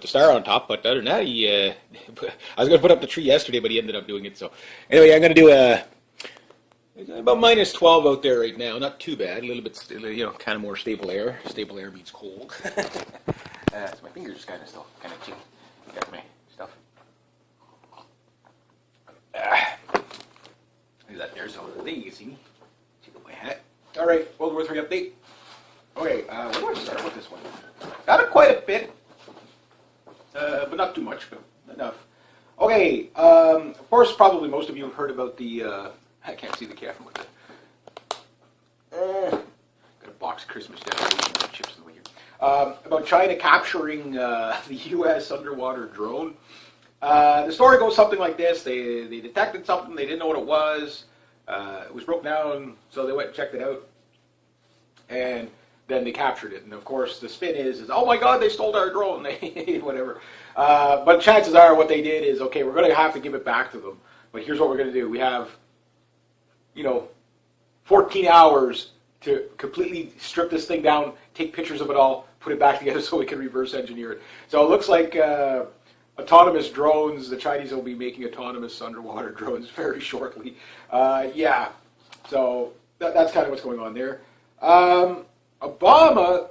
the star on top, but other than that, I was going to put up the tree yesterday, but he ended up doing it. So anyway, I'm going to do about minus 12 out there right now. Not too bad. A little bit, kind of more stable air. Stable air means cold. So my fingers kind of still kind of chicky. Got my stuff. Leave that there so they can see me. Take off my hat. All right, World War III update. Okay, where do I start with this one? Got it quite a bit. But not too much, but enough. Okay, of course, probably most of you have heard about the, I can't see the camera with it. Got a box of Christmas decorations and chips in the way here. About China capturing the U.S. underwater drone. The story goes something like this. They detected something, they didn't know what it was. It was broken down, so they went and checked it out. And then they captured it. And of course, the spin is oh my God, they stole our drone, whatever. But chances are what they did is, okay, we're going to have to give it back to them. But here's what we're going to do. We have, 14 hours to completely strip this thing down, take pictures of it all, put it back together so we can reverse engineer it. So it looks like autonomous drones, the Chinese will be making autonomous underwater drones very shortly. Yeah, so that's kind of what's going on there. Obama,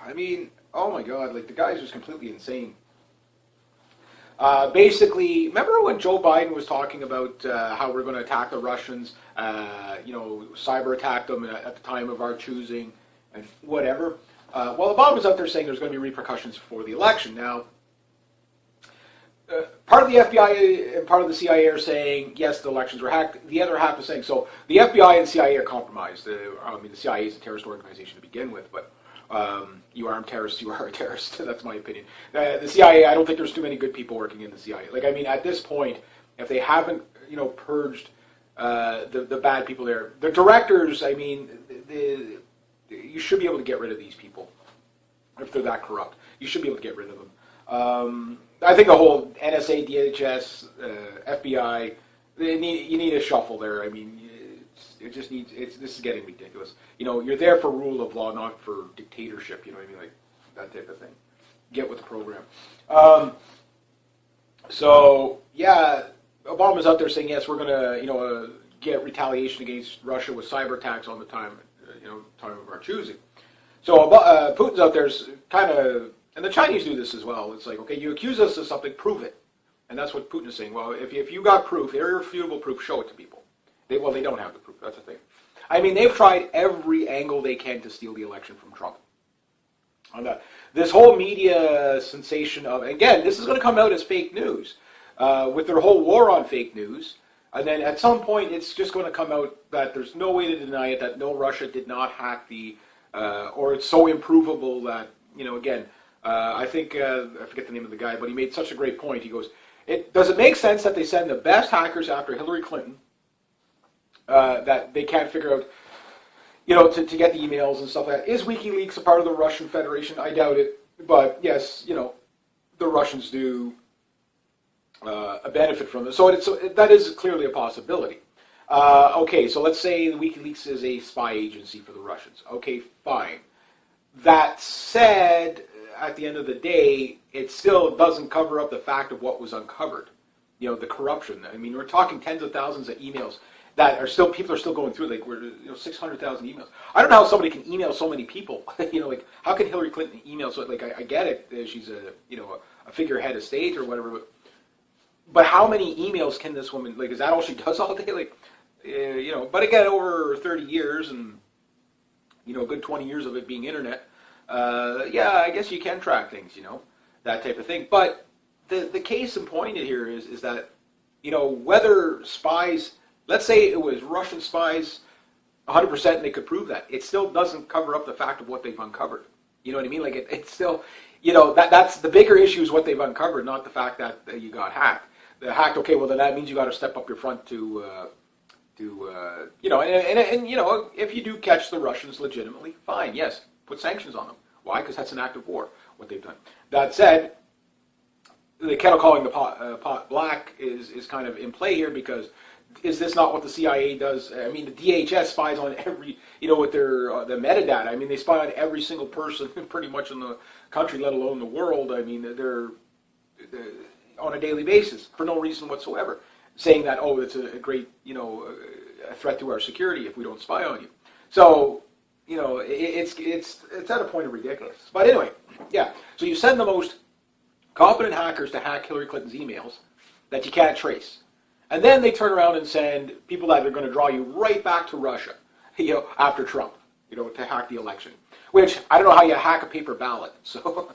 I mean, oh my God, like the guy's just completely insane. Basically, remember when Joe Biden was talking about how we're going to attack the Russians, cyber attack them at the time of our choosing and whatever? Well, Obama's out there saying there's going to be repercussions for the election. Now, part of the FBI and part of the CIA are saying, yes, the elections were hacked. The other half is saying, so the FBI and CIA are compromised. The CIA is a terrorist organization to begin with, but you armed terrorists, you are a terrorist. That's my opinion. The CIA, I don't think there's too many good people working in the CIA. At this point, if they haven't, purged the bad people there, the directors, you should be able to get rid of these people if they're that corrupt. You should be able to get rid of them. I think the whole NSA, DHS, FBI, you need a shuffle there. It just needs. This is getting ridiculous. You're there for rule of law, not for dictatorship. You know what I mean, like that type of thing. Get with the program. So yeah, Obama's out there saying yes, we're gonna get retaliation against Russia with cyber attacks on the time of our choosing. So Putin's out there's kind of. And the Chinese do this as well. It's like, okay, you accuse us of something, prove it. And that's what Putin is saying. Well, if you got proof, irrefutable proof, show it to people. They don't have the proof. That's the thing. They've tried every angle they can to steal the election from Trump. This whole media sensation of, again, this is going to come out as fake news with their whole war on fake news. And then at some point, it's just going to come out that there's no way to deny it, that no, Russia did not hack or it's so improvable that, again, I think, I forget the name of the guy, but he made such a great point. He goes, does it make sense that they send the best hackers after Hillary Clinton, that they can't figure out, to get the emails and stuff like that? Is WikiLeaks a part of the Russian Federation? I doubt it. But yes, the Russians do benefit from this. So that is clearly a possibility. Okay, so let's say WikiLeaks is a spy agency for the Russians. Okay, fine. That said, at the end of the day, it still doesn't cover up the fact of what was uncovered. The corruption. We're talking tens of thousands of emails that are still, people are still going through. Like, we're 600,000 emails. I don't know how somebody can email so many people. How can Hillary Clinton email so? I get it. She's a figurehead of state or whatever. But how many emails can this woman? Is that all she does all day? But again, over 30 years and a good 20 years of it being internet. Yeah, I guess you can track things, that type of thing. But the case in point here is that, whether spies, let's say it was Russian spies, 100% and they could prove that, it still doesn't cover up the fact of what they've uncovered. You know what I mean? It's still, that's the bigger issue is what they've uncovered, not the fact that you got hacked. The hacked, okay, well then that means you got to step up your front to if you do catch the Russians legitimately, fine, yes. Put sanctions on them. Why? Because that's an act of war, what they've done. That said, the kettle calling the pot black is kind of in play here because is this not what the CIA does? I mean, the DHS spies on every, with their the metadata. I mean, they spy on every single person pretty much in the country, let alone the world. I mean, they're on a daily basis for no reason whatsoever, saying that, oh, it's a great, a threat to our security if we don't spy on you. So, it's at a point of ridiculous. But anyway, yeah. So you send the most competent hackers to hack Hillary Clinton's emails that you can't trace. And then they turn around and send people that are going to draw you right back to Russia, after Trump, to hack the election. Which, I don't know how you hack a paper ballot. So,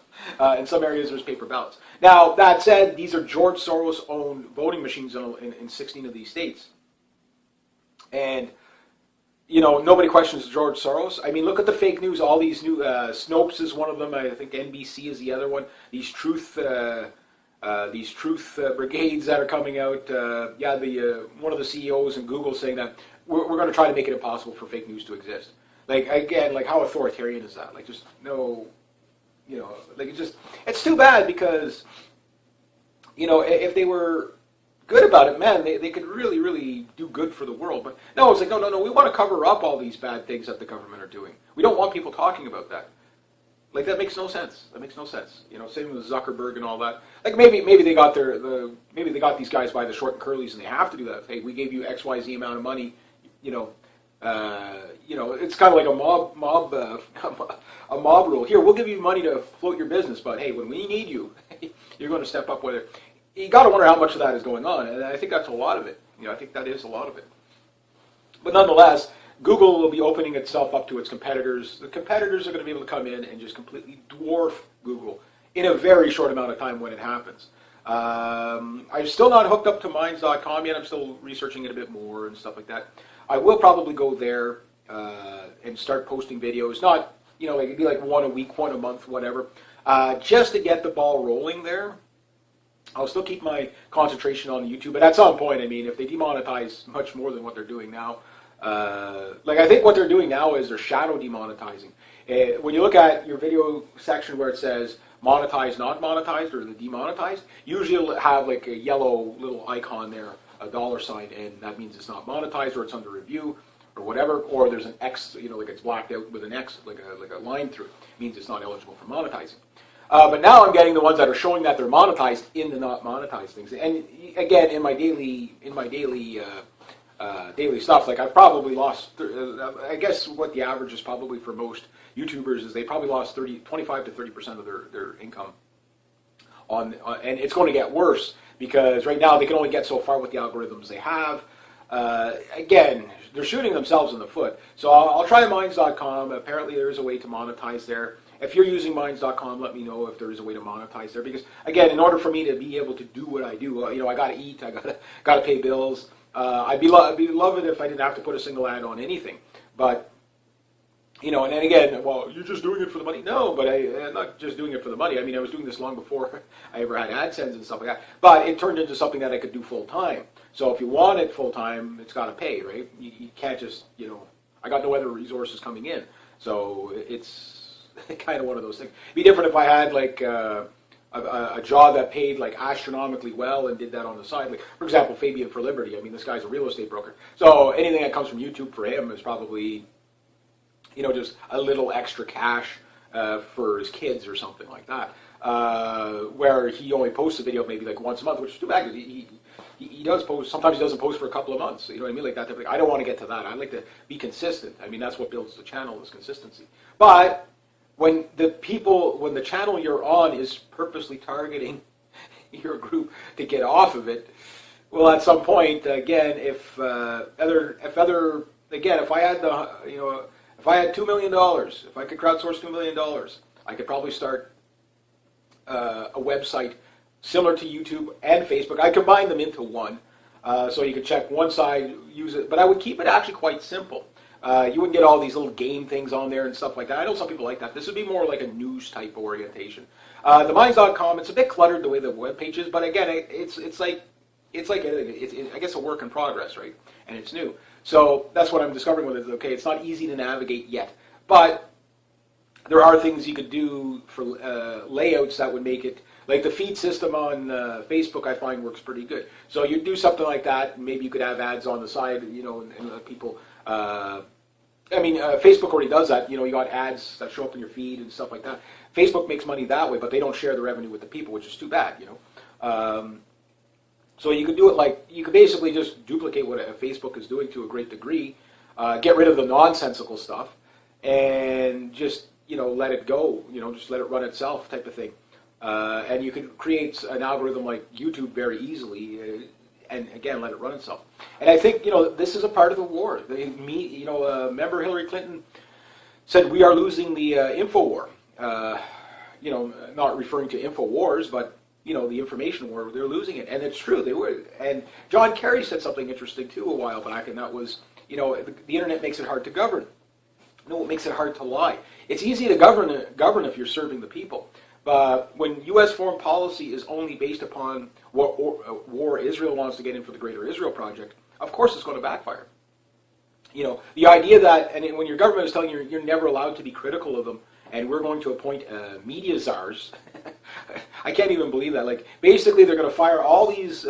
in some areas there's paper ballots. Now, that said, these are George Soros-owned voting machines in 16 of these states. And, nobody questions George Soros. I mean, look at the fake news. All these new, Snopes is one of them. I think NBC is the other one. These truth brigades that are coming out. One of the CEOs in Google saying that we're going to try to make it impossible for fake news to exist. Like, again, like, how authoritarian is that? Like, just no, it's too bad because, if they were good about it, man, they could really, really do good for the world. But no, it's like, no, we want to cover up all these bad things that the government are doing. We don't want people talking about that. Like, that makes no sense. That makes no sense. Same with Zuckerberg and all that. Like, maybe they got maybe they got these guys by the short and curlies, and they have to do that. Hey, we gave you XYZ amount of money. It's kind of like a mob rule. Here, we'll give you money to float your business, but hey, when we need you, you're going to step up with it. You got to wonder how much of that is going on, and I think that's a lot of it. I think that is a lot of it. But nonetheless, Google will be opening itself up to its competitors. The competitors are going to be able to come in and just completely dwarf Google in a very short amount of time when it happens. I'm still not hooked up to Minds.com yet. I'm still researching it a bit more and stuff like that. I will probably go there and start posting videos. Not, it'd be like one a week, one a month, whatever. Just to get the ball rolling there. I'll still keep my concentration on YouTube. But at some point, I mean, if they demonetize much more than what they're doing now, I think what they're doing now is they're shadow demonetizing. When you look at your video section where it says monetized, not monetized, or the demonetized, usually it'll have like a yellow little icon there, a $sign, and that means it's not monetized or it's under review or whatever, or there's an X, like it's blacked out with an X, like a line through it. It means it's not eligible for monetizing. But now I'm getting the ones that are showing that they're monetized in the not monetized things. And again, in my daily stuff, like I've probably lost, I guess what the average is probably for most YouTubers is they probably lost 25 to 30% of their income on, and it's going to get worse because right now they can only get so far with the algorithms they have. Again, they're shooting themselves in the foot. So I'll try Minds.com. Apparently there is a way to monetize there. If you're using Minds.com, let me know if there is a way to monetize there. Because again, in order for me to be able to do what I do, I got to eat, I got to pay bills. I'd be loving if I didn't have to put a single ad on anything. But and then again, well, you're just doing it for the money. No, but I'm not just doing it for the money. I mean, I was doing this long before I ever had AdSense and stuff like that. But it turned into something that I could do full time. So if you want it full time, it's got to pay, right? You can't just, I got no other resources coming in. So it's kind of one of those things. It'd be different if I had like a job that paid like astronomically well and did that on the side. Like, for example, Fabian for Liberty. I mean, this guy's a real estate broker. So anything that comes from YouTube for him is probably, just a little extra cash for his kids or something like that. Where he only posts a video maybe like once a month, which is too bad because he does post. Sometimes he doesn't post for a couple of months. You know what I mean? Like that type of thing. I don't want to get to that. I like to be consistent. I mean, that's what builds the channel is consistency. But when the channel you're on is purposely targeting your group to get off of it, well, at some point, again, if I had $2 million, if I could crowdsource $2 million, I could probably start a website similar to YouTube and Facebook. I combine them into one, so you could check one side, use it, but I would keep it actually quite simple. You wouldn't get all these little game things on there and stuff like that. I know some people like that. This would be more like a news type orientation. The Minds.com, it's a bit cluttered the way the web page is, but again, it's like anything. I guess a work in progress, right? And it's new. So that's what I'm discovering with it. Okay, it's not easy to navigate yet, but there are things you could do for layouts that would make it Like the feed system on Facebook, I find works pretty good. So you do something like that, maybe you could have ads on the side, and let people. Facebook already does that. You got ads that show up in your feed and stuff like that. Facebook makes money that way, but they don't share the revenue with the people, which is too bad. So you could do it you could basically just duplicate what Facebook is doing to a great degree, get rid of the nonsensical stuff, and just let it go. Just let it run itself, type of thing. And you could create an algorithm like YouTube very easily, and again let it run itself. And I think this is a part of the war. Remember Hillary Clinton said we are losing the info war. Not referring to InfoWars, but the information war, they're losing it. And it's true, they were. And John Kerry said something interesting too a while back, and that was, the internet makes it hard to govern. No, it makes it hard to lie. It's easy to govern if you're serving the people. But when U.S. foreign policy is only based upon what war Israel wants to get in for the Greater Israel Project, of course it's going to backfire. The idea that, and when your government is telling you you're never allowed to be critical of them, and we're going to appoint media czars. I can't even believe that. Like, basically, they're going to fire all these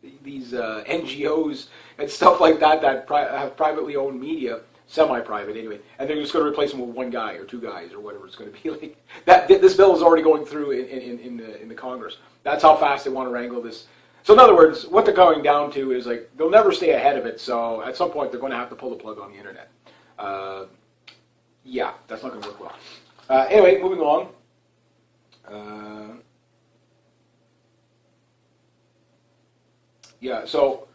NGOs and stuff like that have privately owned media, semi-private anyway, and they're just going to replace them with one guy or two guys or whatever it's going to be. Like that. This bill is already going through in the Congress. That's how fast they want to wrangle this. So in other words, what they're going down to is like they'll never stay ahead of it. So at some point, they're going to have to pull the plug on the internet. Yeah, that's not going to work well. Anyway, moving along. So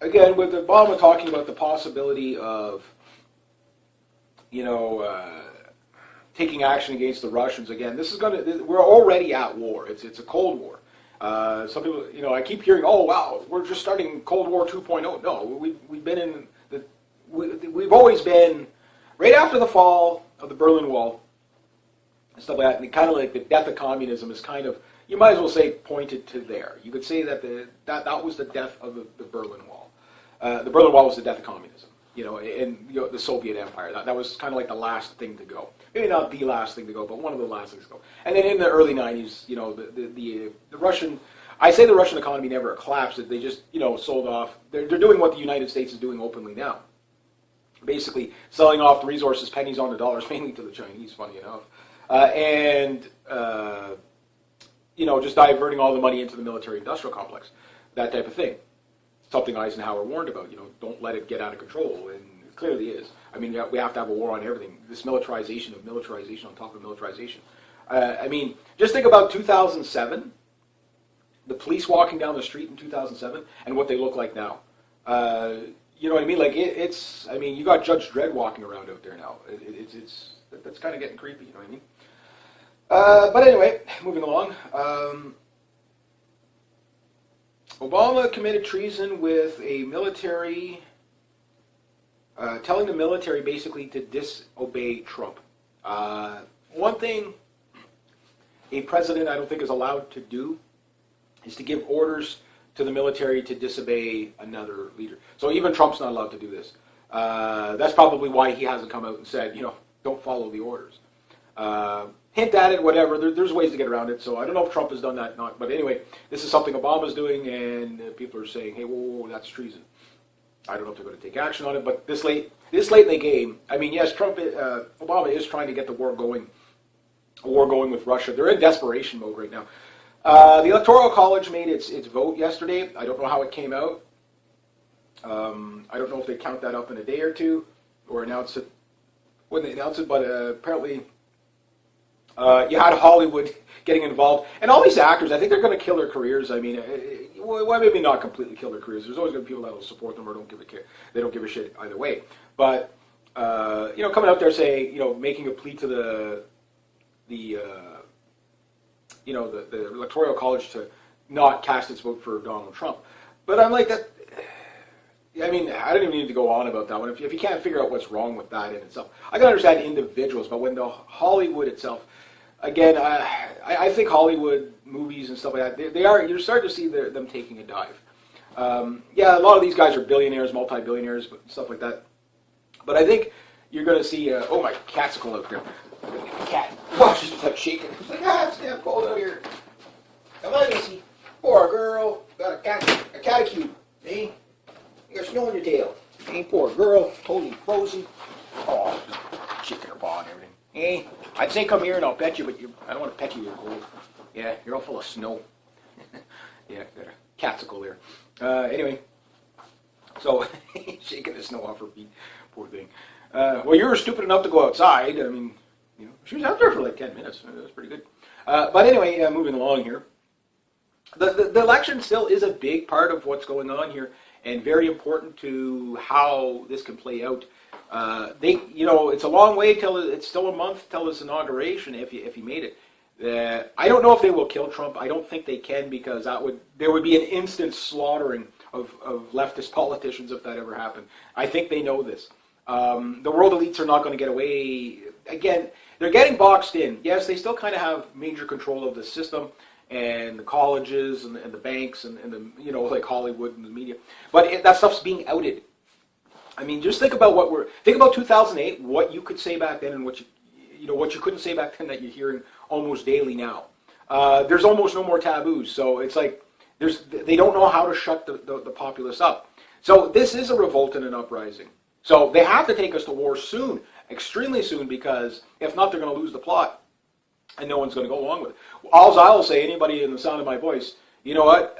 again, with Obama talking about the possibility of, taking action against the Russians, again, we're already at war. It's a Cold War. Some people, I keep hearing, oh, wow, we're just starting Cold War 2.0. No, we've been in we've always been. Right after the fall of the Berlin Wall and stuff like that, and kind of like the death of communism is kind of, you might as well say, pointed to there. You could say that that was the death of the Berlin Wall. The Berlin Wall was the death of communism, and the Soviet Empire. That was kind of like the last thing to go. Maybe not the last thing to go, but one of the last things to go. And then in the early 90s, the Russian, I say the Russian economy never collapsed. They just, sold off. They're doing what the United States is doing openly now. Basically selling off the resources, pennies on the dollars, mainly to the Chinese, funny enough, just diverting all the money into the military-industrial complex, that type of thing. Something Eisenhower warned about, don't let it get out of control, and it clearly is. I mean, we have to have a war on everything. This militarization of militarization on top of militarization. Just think about 2007, the police walking down the street in 2007, and what they look like now. You know what I mean? Like you got Judge Dredd walking around out there now. That's kind of getting creepy. You know what I mean? But anyway, moving along. Obama committed treason with a military, telling the military basically to disobey Trump. One thing a president I don't think is allowed to do is to give orders to the military to disobey another leader. So even Trump's not allowed to do this. That's probably why he hasn't come out and said, don't follow the orders. Hint at it, whatever. There's ways to get around it. So I don't know if Trump has done that or not. But anyway, this is something Obama's doing, and people are saying, hey, whoa, that's treason. I don't know if they're going to take action on it, but this late in the game, yes, Obama is trying to get the war going with Russia. They're in desperation mode right now. The Electoral College made its vote yesterday. I don't know how it came out. I don't know if they count that up in a day or two or announce it when they announce it, but apparently you had Hollywood getting involved. And all these actors, I think they're going to kill their careers. Well, maybe not completely kill their careers. There's always going to be people that will support them or they don't give a shit either way. But, coming out there saying, making a plea to the Electoral College to not cast its vote for Donald Trump. But I'm like that. I don't even need to go on about that one. If you can't figure out what's wrong with that in itself, I can understand individuals, but when the Hollywood itself, again, I think Hollywood movies and stuff like that, you're starting to see them taking a dive. A lot of these guys are billionaires, multi-billionaires, but stuff like that. But I think you're going to see. Oh, my cat's going out there. Cat. Oh, she's like shaking. She's like, it's damn cold out here. Come on, Missy. Poor girl. Got a catacube. Eh? You got snow in your tail. Eh, poor girl. Totally frozen. Oh, shaking her paw and everything. Eh? I'd say come here and I'll pet you, but I don't want to pet you. You're cold. Yeah, you're all full of snow. Yeah, got a catsicle there. Anyway, so shaking the snow off her feet. Poor thing. Well, you were stupid enough to go outside. I mean, you know, she was out there for like 10 minutes. That was pretty good. But anyway, moving along here. The election still is a big part of what's going on here, and very important to how this can play out. It's a long way till it's still a month till his inauguration if he made it. I don't know if they will kill Trump. I don't think they can, because there would be an instant slaughtering of leftist politicians if that ever happened. I think they know this. The world elites are not going to get away. Again, they're getting boxed in. Yes, they still kind of have major control of the system and the colleges and the banks and the, like Hollywood and the media. But that stuff's being outed. I mean, just think about think about 2008, what you could say back then and what you couldn't say back then that you're hearing almost daily now. There's almost no more taboos. So it's like they don't know how to shut the populace up. So this is a revolt and an uprising. So they have to take us to war soon, extremely soon, because if not, they're going to lose the plot, and no one's going to go along with it. All I'll say, anybody in the sound of my voice, you know what?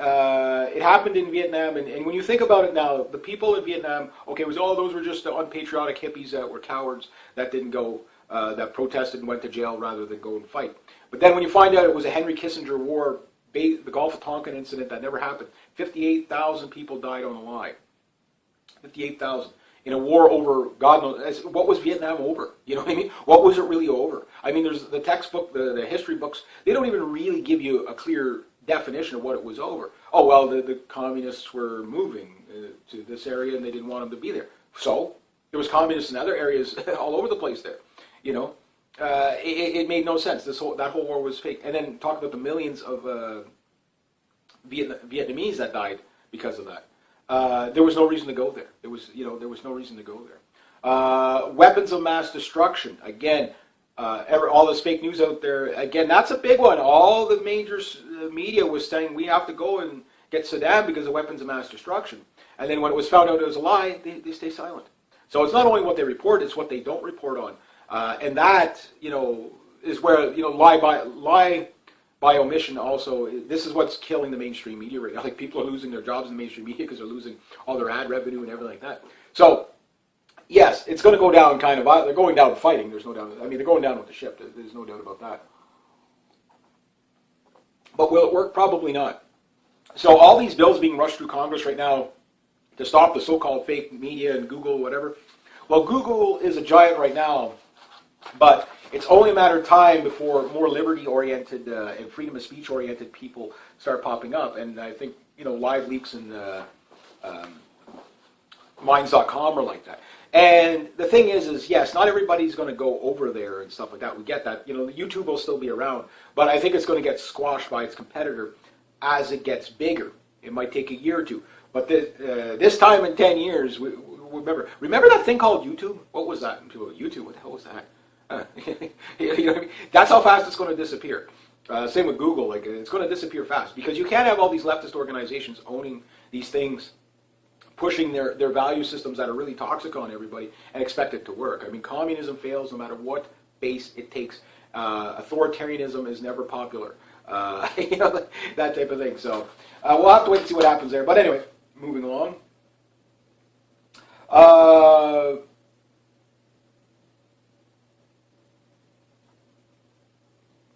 It happened in Vietnam, and when you think about it now, the people in Vietnam, okay, those were just the unpatriotic hippies that were cowards that didn't go, that protested and went to jail rather than go and fight. But then when you find out it was a Henry Kissinger war, the Gulf of Tonkin incident that never happened, 58,000 people died on the line. 58,000. In a war over, God knows, what was Vietnam over? You know what I mean? What was it really over? I mean, there's the textbook, the history books, they don't even really give you a clear definition of what it was over. Oh, well, the communists were moving to this area and they didn't want them to be there. So, there was communists in other areas all over the place there. You know? It made no sense. That whole war was fake. And then talk about the millions of Vietnamese that died because of that. There was no reason to go there. There was no reason to go there. Weapons of mass destruction. Again, all this fake news out there. Again, that's a big one. All the major media was saying we have to go and get Saddam because of weapons of mass destruction. And then when it was found out it was a lie, they stay silent. So it's not only what they report; it's what they don't report on. And that, is where lie by omission also, this is what's killing the mainstream media right now. Like, people are losing their jobs in the mainstream media because they're losing all their ad revenue and everything like that. So, yes, it's going to go down kind of, they're going down fighting, there's no doubt. I mean, they're going down with the ship, there's no doubt about that. But will it work? Probably not. So all these bills being rushed through Congress right now to stop the so-called fake media and Google, whatever. Well, Google is a giant right now, but it's only a matter of time before more liberty-oriented and freedom of speech-oriented people start popping up. And I think, Live Leaks and Minds.com are like that. And the thing is yes, not everybody's going to go over there and stuff like that. We get that. YouTube will still be around, but I think it's going to get squashed by its competitor as it gets bigger. It might take a year or two. But this time in 10 years, remember that thing called YouTube? What was that? YouTube, what the hell was that? You know what I mean? That's how fast it's going to disappear. Same with Google. Like, it's going to disappear fast because you can't have all these leftist organizations owning these things, pushing their value systems that are really toxic on everybody, and expect it to work. I mean, communism fails no matter what base it takes. Authoritarianism is never popular. That type of thing. So we'll have to wait and see what happens there. But anyway, moving along.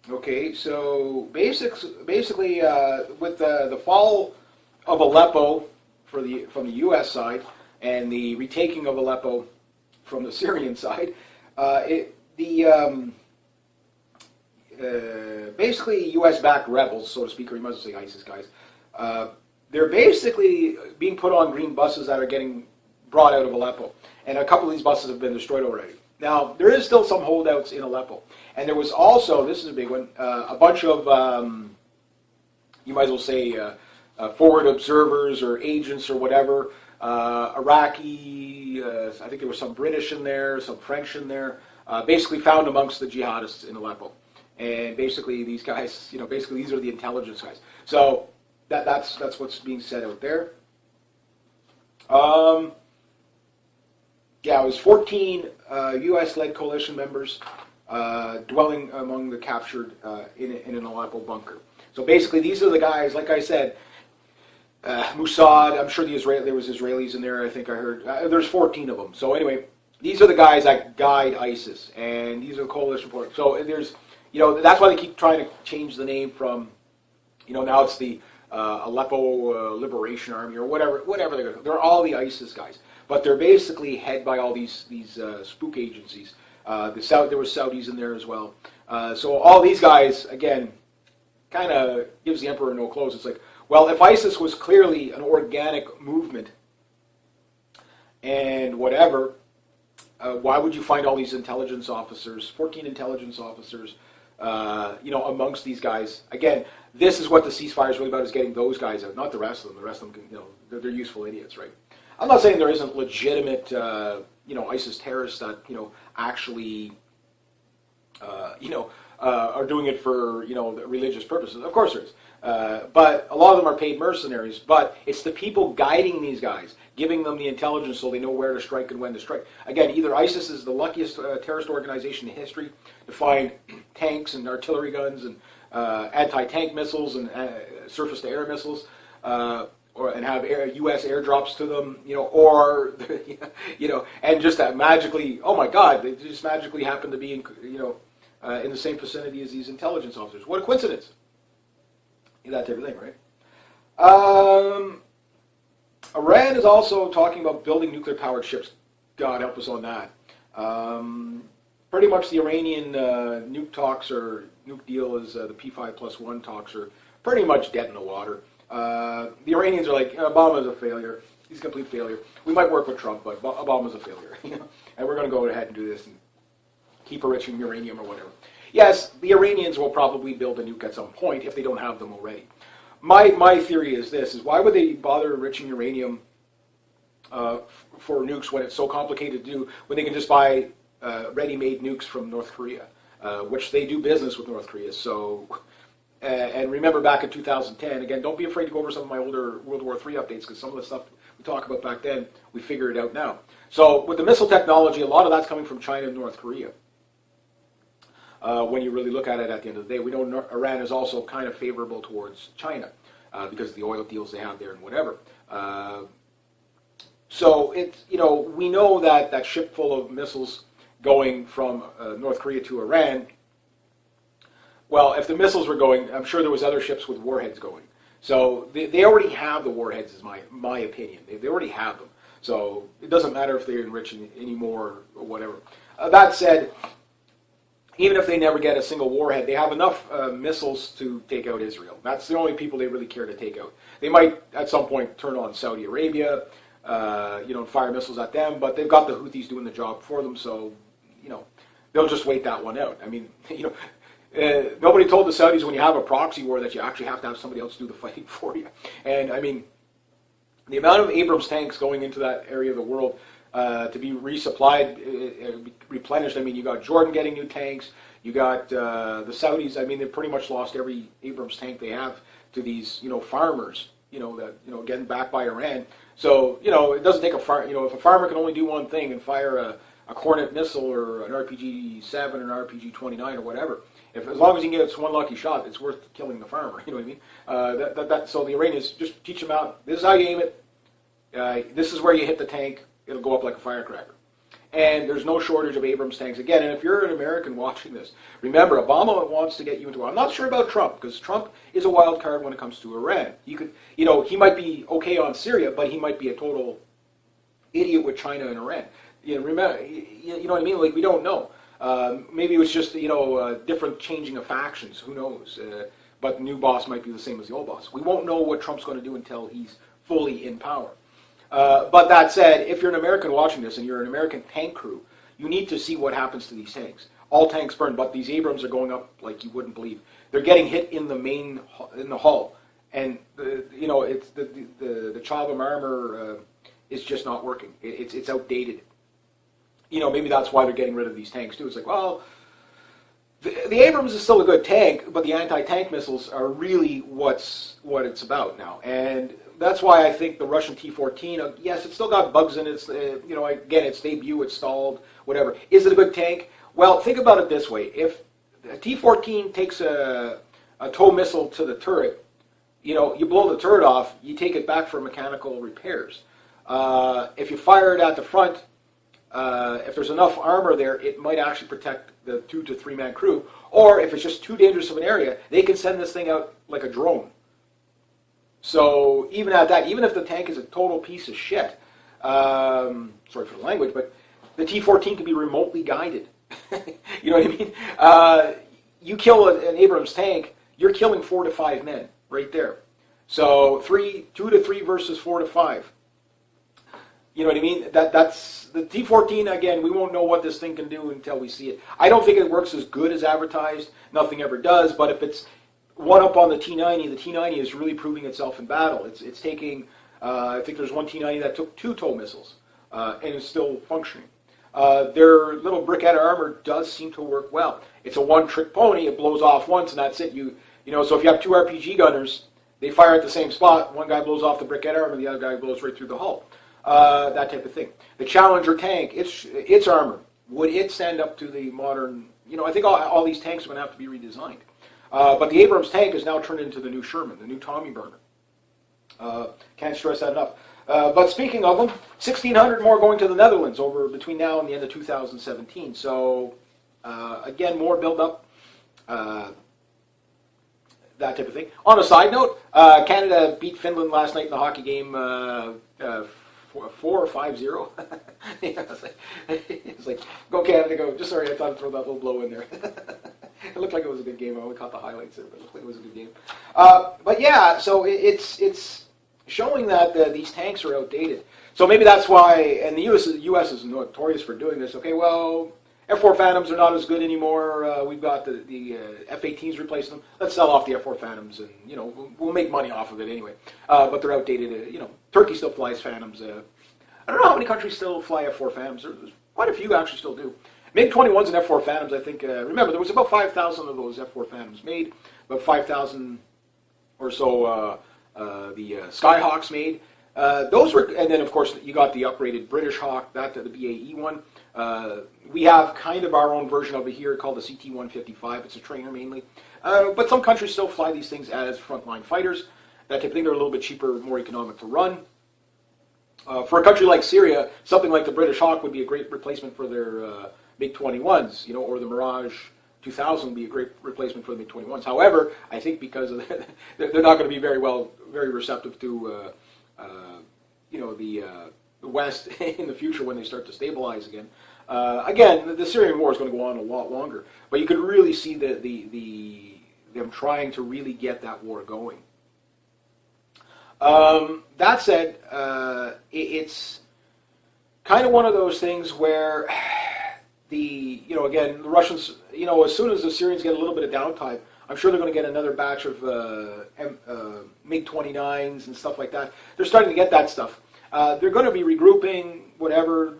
Okay, so basically, with the fall of Aleppo from the U.S. side and the retaking of Aleppo from the Syrian side, basically U.S.-backed rebels, so to speak, or you might as well say ISIS guys, they're basically being put on green buses that are getting brought out of Aleppo, and a couple of these buses have been destroyed already. Now, there is still some holdouts in Aleppo. And there was also, this is a big one, a bunch of, you might as well say, forward observers or agents or whatever, Iraqi, I think there was some British in there, some French in there, basically found amongst the jihadists in Aleppo. And basically these guys, basically these are the intelligence guys. So that's what's being said out there. Yeah, it was 14 U.S.-led coalition members dwelling among the captured in an Aleppo bunker. So basically, these are the guys, like I said, Mossad, I'm sure there was Israelis in there, I think I heard. There's 14 of them. So anyway, these are the guys that guide ISIS, and these are the coalition reports. So there's, that's why they keep trying to change the name from, now it's the Aleppo Liberation Army or whatever they're going to. They're all the ISIS guys, but they're basically head by all these spook agencies. There was Saudis in there as well. So all these guys, again, kind of gives the emperor no clothes. It's like, well, if ISIS was clearly an organic movement and whatever, why would you find all these intelligence officers, 14 intelligence officers, amongst these guys? Again, this is what the ceasefire is really about, is getting those guys out, not the rest of them. The rest of them, they're useful idiots, right? I'm not saying there isn't legitimate, ISIS terrorists that, actually, are doing it for, religious purposes. Of course there is. But a lot of them are paid mercenaries. But it's the people guiding these guys, giving them the intelligence so they know where to strike and when to strike. Again, either ISIS is the luckiest terrorist organization in history to find tanks and artillery guns and anti-tank missiles and surface-to-air missiles, and have U.S. airdrops to them, or and just that magically, oh my God, they just magically happen to be in the same vicinity as these intelligence officers. What a coincidence! That type of thing, right? Iran is also talking about building nuclear-powered ships. God help us on that. Pretty much the Iranian nuke talks or nuke deal is the P5+1 talks are pretty much dead in the water. The Iranians are like, Obama's a failure. He's a complete failure. We might work with Trump, but Obama's a failure. And we're going to go ahead and do this and keep enriching uranium or whatever. Yes, the Iranians will probably build a nuke at some point if they don't have them already. My theory is this, is why would they bother enriching uranium for nukes when it's so complicated to do, when they can just buy ready-made nukes from North Korea, which they do business with North Korea. So, and remember back in 2010, again, don't be afraid to go over some of my older World War III updates, because some of the stuff we talked about back then, we figured it out now. So with the missile technology, a lot of that's coming from China and North Korea. When you really look at it at the end of the day, we know Iran is also kind of favorable towards China because of the oil deals they have there and whatever. So it's, we know that ship full of missiles going from North Korea to Iran, well, if the missiles were going, I'm sure there was other ships with warheads going. So they already have the warheads, is my opinion. They already have them. So it doesn't matter if they're enriching anymore or whatever. That said, even if they never get a single warhead, they have enough missiles to take out Israel. That's the only people they really care to take out. They might, at some point, turn on Saudi Arabia, and fire missiles at them, but they've got the Houthis doing the job for them, so, they'll just wait that one out. I mean, nobody told the Saudis when you have a proxy war that you actually have to have somebody else do the fighting for you. And, I mean, the amount of Abrams tanks going into that area of the world to be resupplied, replenished. I mean, you got Jordan getting new tanks. You got the Saudis. I mean, they've pretty much lost every Abrams tank they have to these, farmers. That getting backed by Iran. So it doesn't take a farm. If a farmer can only do one thing and fire a Hornet missile or an RPG-7 or an RPG-29 or whatever, as long as he gets one lucky shot, it's worth killing the farmer. You know what I mean? So the Iranians just teach them out. This is how you aim it. This is where you hit the tank. It'll go up like a firecracker. And there's no shortage of Abrams tanks. Again, and if you're an American watching this, remember, Obama wants to get you into war. I'm not sure about Trump, because Trump is a wild card when it comes to Iran. He could, he might be okay on Syria, but he might be a total idiot with China and Iran. Remember, you know what I mean? Like, we don't know. Maybe it was just, different changing of factions. Who knows? But the new boss might be the same as the old boss. We won't know what Trump's going to do until he's fully in power. But that said, if you're an American watching this and you're an American tank crew, you need to see what happens to these tanks. All tanks burn, but these Abrams are going up like you wouldn't believe. They're getting hit in the hull, and it's the Chalbam armor is just not working. It's outdated. Maybe that's why they're getting rid of these tanks too. It's like, well, The Abrams is still a good tank, but the anti-tank missiles are really what it's about now, and that's why I think the Russian T-14. Yes, it's still got bugs in it. It's, again, its debut, it's stalled, whatever. Is it a good tank? Well, think about it this way: if a T-14 takes a tow missile to the turret, you blow the turret off, you take it back for mechanical repairs. If you fire it at the front, if there's enough armor there, it might actually protect the 2 to 3 man crew. Or if it's just too dangerous of an area, they can send this thing out like a drone. So even at that, even if the tank is a total piece of shit, sorry for the language, but the T-14 can be remotely guided. You know what I mean? You kill an Abrams tank, you're killing 4 to 5 men right there. So 2 to 3 versus 4 to 5. You know what I mean? That's the T-14. Again, we won't know what this thing can do until we see it. I don't think it works as good as advertised. Nothing ever does. But if it's one up on the T-90, the T-90 is really proving itself in battle. It's taking. I think there's one T-90 that took 2 tow missiles and is still functioning. Their little briquette armor does seem to work well. It's a one-trick pony. It blows off once and that's it. So if you have 2 RPG gunners, they fire at the same spot. One guy blows off the briquette armor, the other guy blows right through the hull. That type of thing. The Challenger tank, its armor, would it stand up to the modern? I think all these tanks are going to have to be redesigned. But the Abrams tank is now turned into the new Sherman, the new Tommy burner. Can't stress that enough. But speaking of them, 1,600 more going to the Netherlands between now and the end of 2017. So again, more build up. That type of thing. On a side note, Canada beat Finland last night in the hockey game 4 or 5-0. It's like, go Canada, go. Just sorry, I thought I'd throw that little blow in there. It looked like it was a good game. I only caught the highlights there, but it looked like it was a good game. But yeah, so it's showing that these tanks are outdated. So maybe that's why, and the U.S. is notorious for doing this. Okay, well, F-4 Phantoms are not as good anymore. We've got the F-18s replacing them. Let's sell off the F-4 Phantoms, and we'll make money off of it anyway. But they're outdated. Turkey still flies Phantoms. I don't know how many countries still fly F-4 Phantoms. There's quite a few actually still do. MiG-21s and F-4 Phantoms, I think. Remember, there was about 5,000 of those F-4 Phantoms made. About 5,000 or so the Skyhawks made. Those were, and then of course you got the upgraded British Hawk, the BAE one. We have kind of our own version of it here called the CT-155. It's a trainer mainly. But some countries still fly these things as frontline fighters. That type of thing. They're a little bit cheaper, more economic to run. For a country like Syria, something like the British Hawk would be a great replacement for their MiG-21s, or the Mirage 2000 would be a great replacement for the MiG-21s. However, I think because of they're not going to be very receptive to the West in the future when they start to stabilize again. Again, the Syrian war is going to go on a lot longer, but you could really see them trying to really get that war going. That said, it's kind of one of those things where the Russians, as soon as the Syrians get a little bit of downtime, I'm sure they're going to get another batch of MiG-29s and stuff like that. They're starting to get that stuff. They're going to be regrouping, whatever,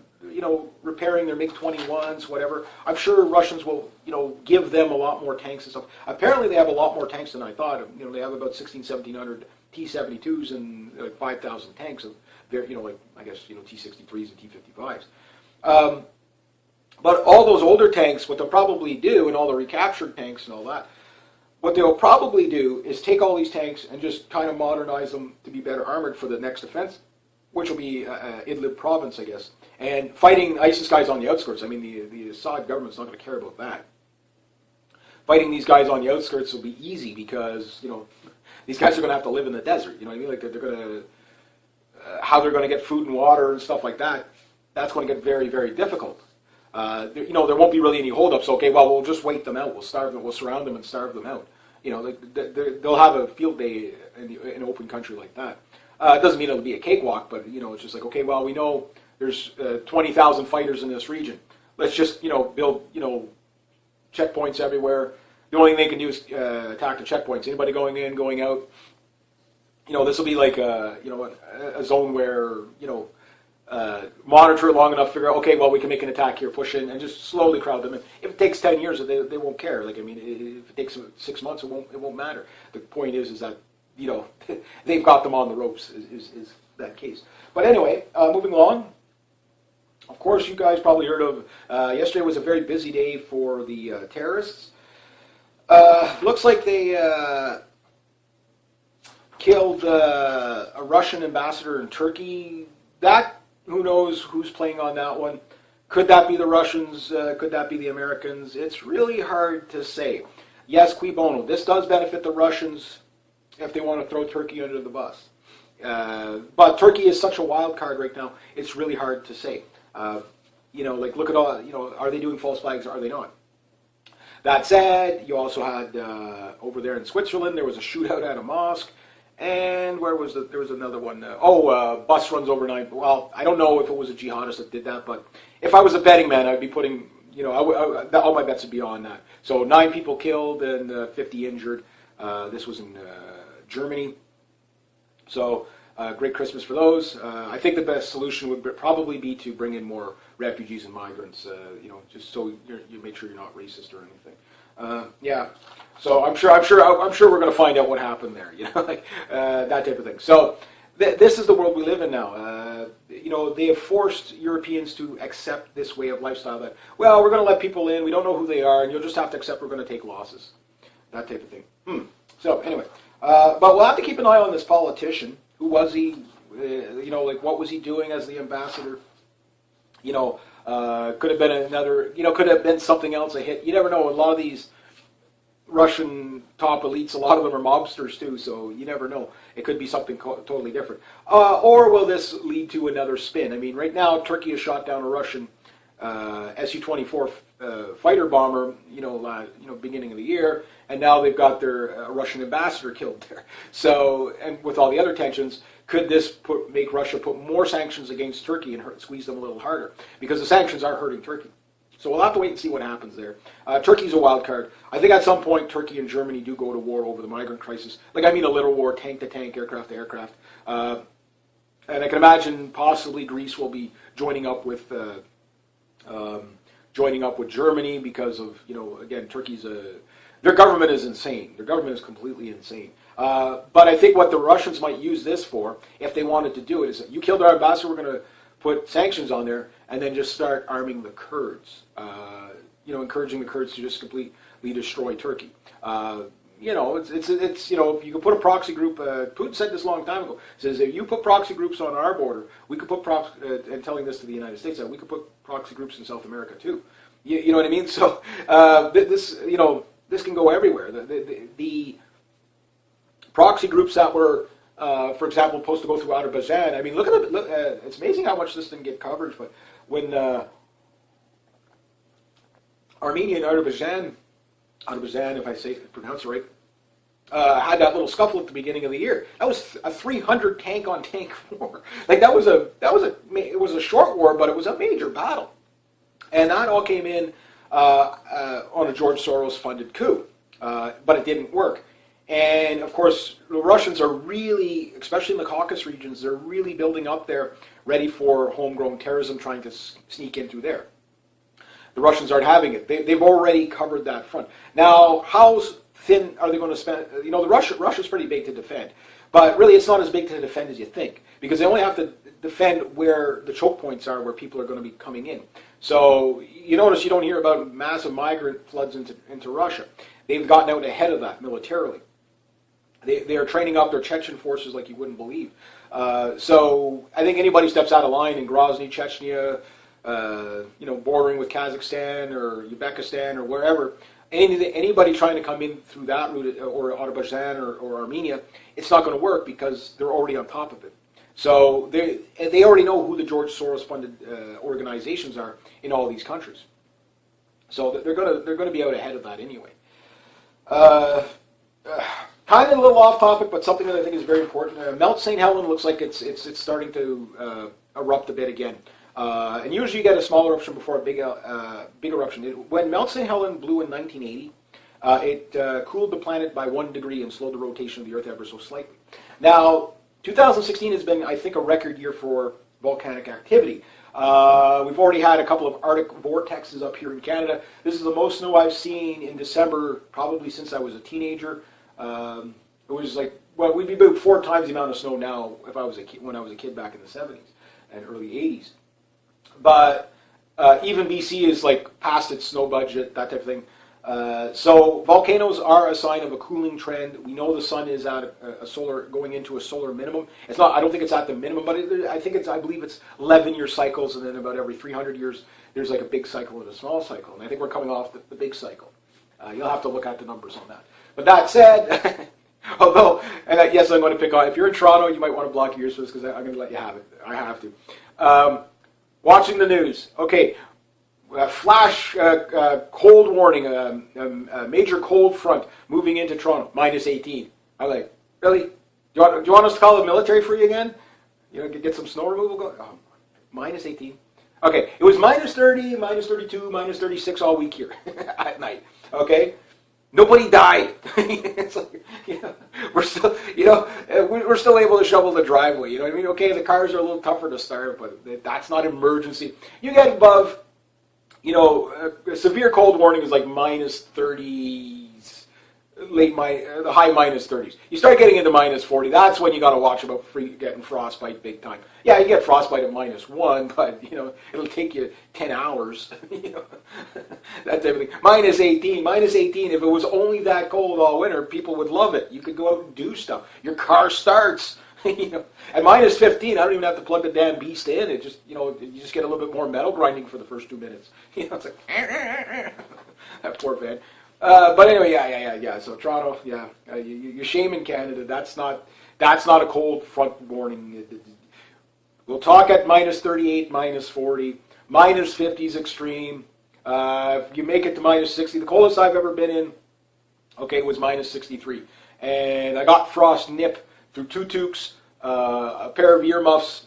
repairing their MiG-21s, whatever. I'm sure Russians will, give them a lot more tanks and stuff. Apparently they have a lot more tanks than I thought. They have about 1,700 T-72s and like 5,000 tanks of their, I guess, T-63s and T-55s. But all those older tanks, what they'll probably do, and all the recaptured tanks and all that, what they'll probably do is take all these tanks and just kind of modernize them to be better armored for the next offense, which will be Idlib province, I guess, and fighting ISIS guys on the outskirts. I mean, the Assad government's not going to care about that. Fighting these guys on the outskirts will be easy because, these guys are going to have to live in the desert. You know what I mean? Like they're going to, how they're going to get food and water and stuff like that, that's going to get very, very difficult. There won't be really any holdups. Okay, well, we'll just wait them out. We'll starve them. We'll surround them and starve them out. They'll have a field day in an open country like that. It doesn't mean it'll be a cakewalk, but it's just like, okay, well, we know there's 20,000 fighters in this region. Let's just build checkpoints everywhere. The only thing they can do is attack the checkpoints. Anybody going in, going out. This will be like a zone where monitor it long enough, figure out, okay, well, we can make an attack here, push in, and just slowly crowd them in. If it takes 10 years, they won't care. Like, I mean, if it takes 6 months, it won't matter. The point is that, you know, they've got them on the ropes, is that case. But anyway, moving along. Of course, you guys probably heard of, yesterday was a very busy day for the terrorists. Looks like they killed a Russian ambassador in Turkey. That, who knows who's playing on that one. Could that be the Russians? Could that be the Americans? It's really hard to say. Yes, cui bono. This does benefit the Russians if they want to throw Turkey under the bus. But Turkey is such a wild card right now, it's really hard to say. You know, like, look at all, you know, are they doing false flags or are they not? That said, you also had, over there in Switzerland, there was a shootout at a mosque. And where was there was another one. Bus runs overnight. Well, I don't know if it was a jihadist that did that, but if I was a betting man, I'd be putting, you know, all my bets would be on that. So 9 people killed and 50 injured. This was in Germany. So great Christmas for those. I think the best solution would probably be to bring in more refugees and migrants, you know, just so you make sure you're not racist or anything. Yeah. So I'm sure we're going to find out what happened there, you know, like that type of thing. So this is the world we live in now. You know, they have forced Europeans to accept this way of lifestyle that, well, we're going to let people in, we don't know who they are, and you'll just have to accept we're going to take losses. That type of thing. So anyway, but we'll have to keep an eye on this politician. Who was he? You know, like, what was he doing as the ambassador? You know, could have been another, you know, could have been something else, a hit. You never know. A lot of these Russian top elites, a lot of them are mobsters too, so you never know. It could be something totally different. Or will this lead to another spin? I mean, right now, Turkey has shot down a Russian Su-24 fighter bomber, you know, beginning of the year, and now they've got their Russian ambassador killed there. So, and with all the other tensions, could this make Russia put more sanctions against Turkey and squeeze them a little harder? Because the sanctions are hurting Turkey. So we'll have to wait and see what happens there. Turkey's a wild card. I think at some point Turkey and Germany do go to war over the migrant crisis. Like, I mean, a literal war, tank to tank, aircraft to aircraft. And I can imagine possibly Greece will be joining up with Germany because of, you know, again, their government is insane. Their government is completely insane. But I think what the Russians might use this for, if they wanted to do it, is that you killed our ambassador, we're going to put sanctions on there, and then just start arming the Kurds. You know, encouraging the Kurds to just completely destroy Turkey. You know, it's you know, if you could put a proxy group. Putin said this a long time ago. He says, if you put proxy groups on our border, we could put and telling this to the United States, that we could put proxy groups in South America too. You know what I mean? So this, you know, this can go everywhere. The proxy groups that were, for example, supposed to go through Azerbaijan. I mean, look at it. It's amazing how much this didn't get coverage. But when Armenia and Azerbaijan, if I pronounce it right, had that little scuffle at the beginning of the year. That was a 300 tank on tank war. Like, it was a short war, but it was a major battle, and that all came in on a George Soros funded coup, but it didn't work. And of course, the Russians are really, especially in the Caucasus regions, they're really building up there, ready for homegrown terrorism, trying to sneak in through there. The Russians aren't having it. They've already covered that front. Now, how thin are they going to spend? You know, Russia's pretty big to defend, but really it's not as big to defend as you think, because they only have to defend where the choke points are, where people are going to be coming in. So you notice you don't hear about massive migrant floods into Russia. They've gotten out ahead of that militarily. They are training up their Chechen forces like you wouldn't believe. So I think anybody steps out of line in Grozny, Chechnya, you know, bordering with Kazakhstan or Uzbekistan or wherever, anybody trying to come in through that route, or Azerbaijan or Armenia, it's not going to work because they're already on top of it. So they already know who the George Soros funded organizations are in all these countries. So they're going to be out ahead of that anyway. Kind of a little off topic, but something that I think is very important. Mount St. Helens looks like it's starting to erupt a bit again. And usually you get a small eruption before a big eruption. When Mount St. Helens blew in 1980, it cooled the planet by 1 degree and slowed the rotation of the Earth ever so slightly. Now, 2016 has been, I think, a record year for volcanic activity. We've already had a couple of Arctic vortexes up here in Canada. This is the most snow I've seen in December, probably since I was a teenager. It was like, well, we'd be about 4 times the amount of snow now if I was a kid, when I was a kid back in the 70s and early 80s. But even BC is like past its snow budget, that type of thing. So volcanoes are a sign of a cooling trend. We know the sun is at going into a solar minimum. It's not. I don't think it's at the minimum, but I believe it's 11-year cycles, and then about every 300 years there's like a big cycle and a small cycle. And I think we're coming off the big cycle. You'll have to look at the numbers on that. But that said, although, and yes, I'm going to pick on. If you're in Toronto, you might want to block your ears for this because I'm going to let you have it. I have to. Watching the news. Okay. Flash cold warning, a major cold front moving into Toronto, minus 18. I'm like, really? Do you want us to call the military for you again? You know, get some snow removal going? Oh, minus 18. Okay, it was minus 30, minus 32, minus 36 all week here at night. Okay? Nobody died. It's like, you know, we're still, you know, we're still able to shovel the driveway. You know what I mean? Okay, the cars are a little tougher to start, but that's not emergency. You get above, you know, a severe cold warning is like minus 30s, the high minus 30s. You start getting into minus 40, that's when you got to watch about getting frostbite big time. Yeah, you get frostbite at minus 1, but, you know, it'll take you 10 hours, you know, that type of thing. Minus 18, if it was only that cold all winter, people would love it. You could go out and do stuff. Your car starts. You know, at minus 15, I don't even have to plug the damn beast in. It just, you know, you just get a little bit more metal grinding for the first 2 minutes. You know, it's like that poor fan. But anyway, yeah. So Toronto, yeah, you're shaming Canada. That's not a cold front warning. We'll talk at minus 38, minus 40, minus 50 is extreme. If you make it to minus 60, the coldest I've ever been in, okay, was minus 63, and I got frost nip through 2 toques, a pair of earmuffs,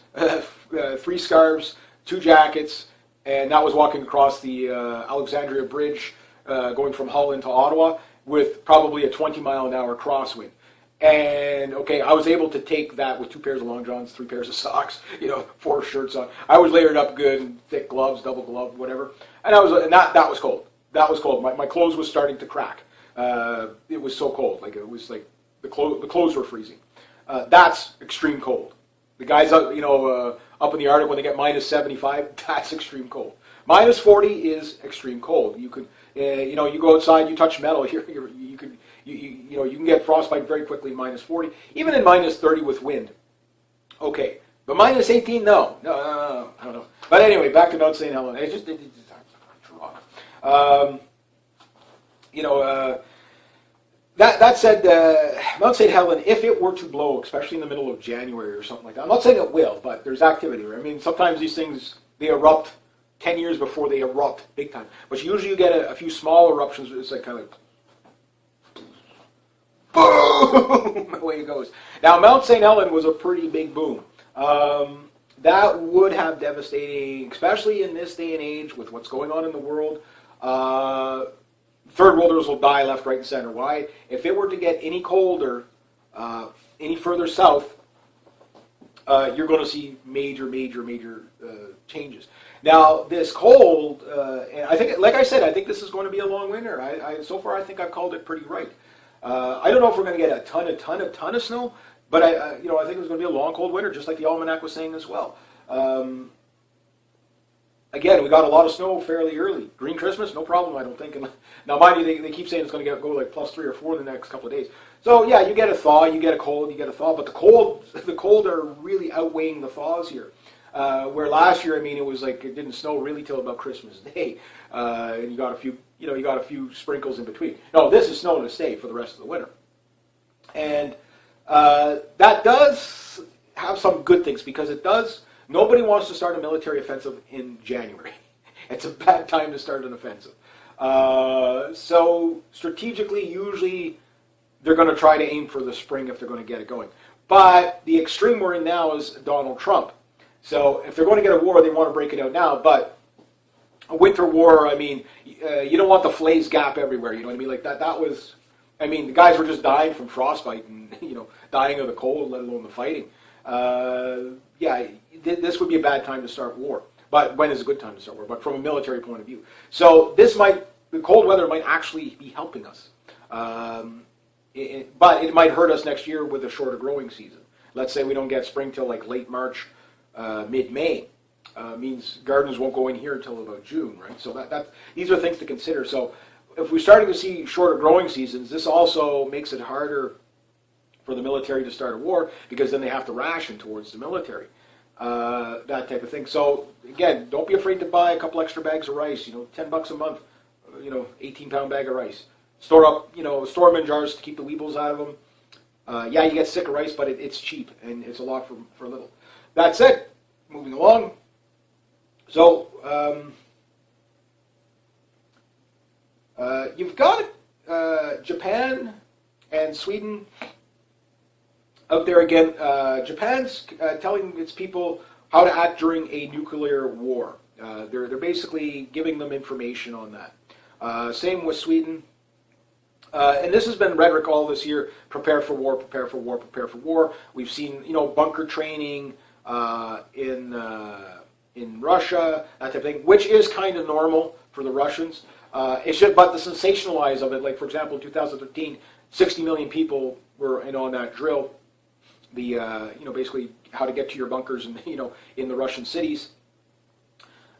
3 scarves, 2 jackets, and that was walking across the Alexandria Bridge, going from Holland to Ottawa, with probably a 20-mile-an-hour crosswind. And, okay, I was able to take that with 2 pairs of long johns, 3 pairs of socks, you know, 4 shirts on. I was layered up good, and thick gloves, double glove, whatever. And that was cold. That was cold. My clothes was starting to crack. It was so cold. Like, it was like the clothes were freezing. That's extreme cold. The guys, you know, up in the Arctic when they get minus 75, that's extreme cold. Minus 40 is extreme cold. You could, you know, you go outside, you touch metal, you know, you can get frostbite very quickly. Minus 40, even in minus 30 with wind. Okay, but minus 18, no, I don't know. But anyway, back to Mount St. Helens. It's just you know. That said, Mount St. Helens, if it were to blow, especially in the middle of January or something like that, I'm not saying it will, but there's activity. I mean, sometimes these things, they erupt 10 years before they erupt big time. But usually you get a few small eruptions. It's like kind of boom, away it goes. Now, Mount St. Helens was a pretty big boom. That would have devastating, especially in this day and age with what's going on in the world. Third worlders will die left, right, and center. Why? If it were to get any colder, any further south, you're going to see major changes. Now, this cold, and I think, like I said, I think this is going to be a long winter. So far, I think I've called it pretty right. I don't know if we're going to get a ton of snow, but I think it's going to be a long, cold winter, just like the almanac was saying as well. Again, we got a lot of snow fairly early. Green Christmas, no problem, I don't think. And now, mind you, they keep saying it's going to go like plus 3 or 4 in the next couple of days. So, yeah, you get a thaw, you get a cold, you get a thaw. But the cold are really outweighing the thaws here. Where last year, I mean, it was like it didn't snow really till about Christmas Day, and you got a few sprinkles in between. No, this is snow to stay for the rest of the winter, and that does have some good things because it does. Nobody wants to start a military offensive in January. It's a bad time to start an offensive. So strategically, usually they're going to try to aim for the spring if they're going to get it going. But the extreme we're in now is Donald Trump. So if they're going to get a war, they want to break it out now. But a winter war, I mean, you don't want the Flays Gap everywhere. You know what I mean? Like that was, I mean, the guys were just dying from frostbite and, dying of the cold, let alone the fighting. yeah, this would be a bad time to start war. But when is a good time to start war? But from a military point of view. So the cold weather might actually be helping us. But it might hurt us next year with a shorter growing season. Let's say we don't get spring till like late March, mid-May. Means gardens won't go in here until about June, right? So these are things to consider. So if we're starting to see shorter growing seasons, this also makes it harder for the military to start a war, because then they have to ration towards the military, that type of thing. So again, don't be afraid to buy a couple extra bags of rice. $10 a month, 18-pound bag of rice. Store them in jars to keep the weevils out of them. Yeah, you get sick of rice, but it's cheap and it's a lot for little. That said, moving along. So you've got Japan and Sweden out there again. Japan's telling its people how to act during a nuclear war. They're basically giving them information on that. Same with Sweden. And this has been rhetoric all this year: prepare for war, prepare for war, prepare for war. We've seen, bunker training in Russia, that type of thing, which is kind of normal for the Russians. But the sensationalize of it, like for example, in 2013, 60 million people were in on that drill. Basically how to get to your bunkers and in the Russian cities.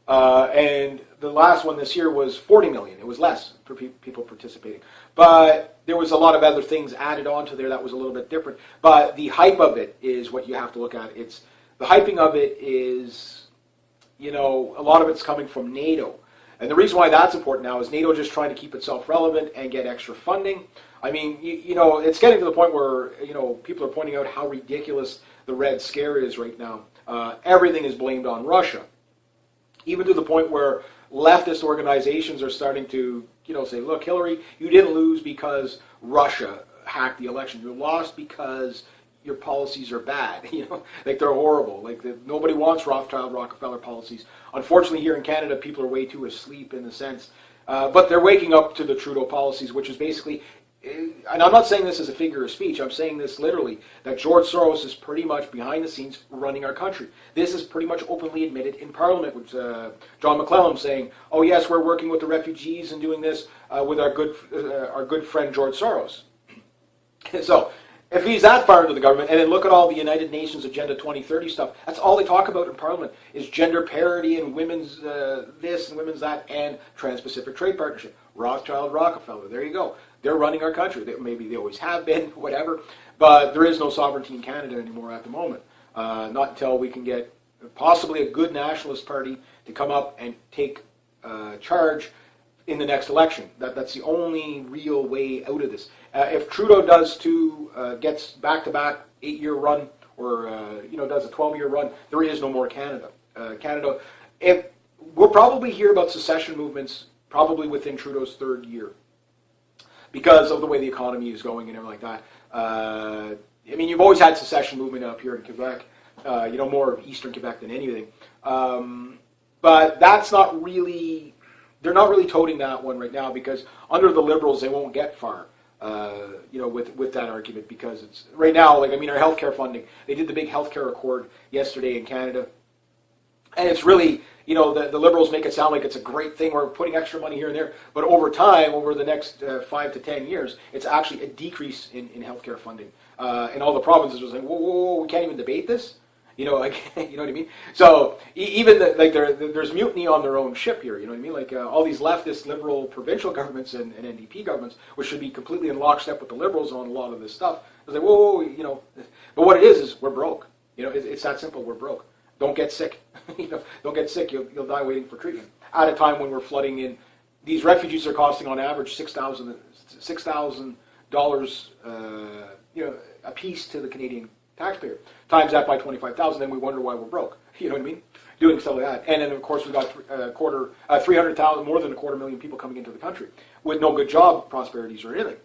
And the last one this year was 40 million. It was less for people participating. But there was a lot of other things added onto there that was a little bit different. But the hype of it is what you have to look at. The hyping of it is, a lot of it's coming from NATO. And the reason why that's important now is NATO just trying to keep itself relevant and get extra funding. I mean, it's getting to the point where, people are pointing out how ridiculous the Red Scare is right now. Everything is blamed on Russia. Even to the point where leftist organizations are starting to, say, look, Hillary, you didn't lose because Russia hacked the election. You lost because your policies are bad. Like they're horrible. Like nobody wants Rothschild, Rockefeller policies. Unfortunately, here in Canada, people are way too asleep in a sense. But they're waking up to the Trudeau policies, which is basically, and I'm not saying this as a figure of speech, I'm saying this literally, that George Soros is pretty much behind the scenes running our country. This is pretty much openly admitted in Parliament, with John McClellan saying, oh yes, we're working with the refugees and doing this with our good friend George Soros. So, if he's that far into the government, and then look at all the United Nations Agenda 2030 stuff, that's all they talk about in Parliament, is gender parity and women's this and women's that, and Trans-Pacific Trade Partnership. Rothschild, Rockefeller, there you go. They're running our country. Maybe they always have been, whatever, but there is no sovereignty in Canada anymore at the moment. Not until we can get possibly a good nationalist party to come up and take charge in the next election. That's the only real way out of this. If Trudeau gets back-to-back 8-year run, or does a 12-year run, there is no more Canada. We'll probably hear about secession movements probably within Trudeau's 3rd year, because of the way the economy is going and everything like that. You've always had secession movement up here in Quebec, more of Eastern Quebec than anything. But that's not really, they're not really toting that one right now, because under the Liberals they won't get far, with that argument, because it's, right now, our healthcare funding, they did the big healthcare accord yesterday in Canada, and it's really, the Liberals make it sound like it's a great thing, we're putting extra money here and there, but over time, over the next 5 to 10 years, it's actually a decrease in healthcare funding. And all the provinces are saying, whoa, we can't even debate this? You know what I mean? So even there's mutiny on their own ship here, you know what I mean? All these leftist, liberal provincial governments and NDP governments, which should be completely in lockstep with the Liberals on a lot of this stuff, it's like, whoa, but what it is we're broke. It's that simple, we're broke. Don't get sick. Don't get sick. You'll die waiting for treatment. At a time when we're flooding in, these refugees are costing on average $6,000 a piece to the Canadian taxpayer. Times that by 25,000, then we wonder why we're broke. You know what I mean? Doing stuff like that, and then of course we got 300,000, more than a 250,000 people coming into the country with no good job prosperities or anything.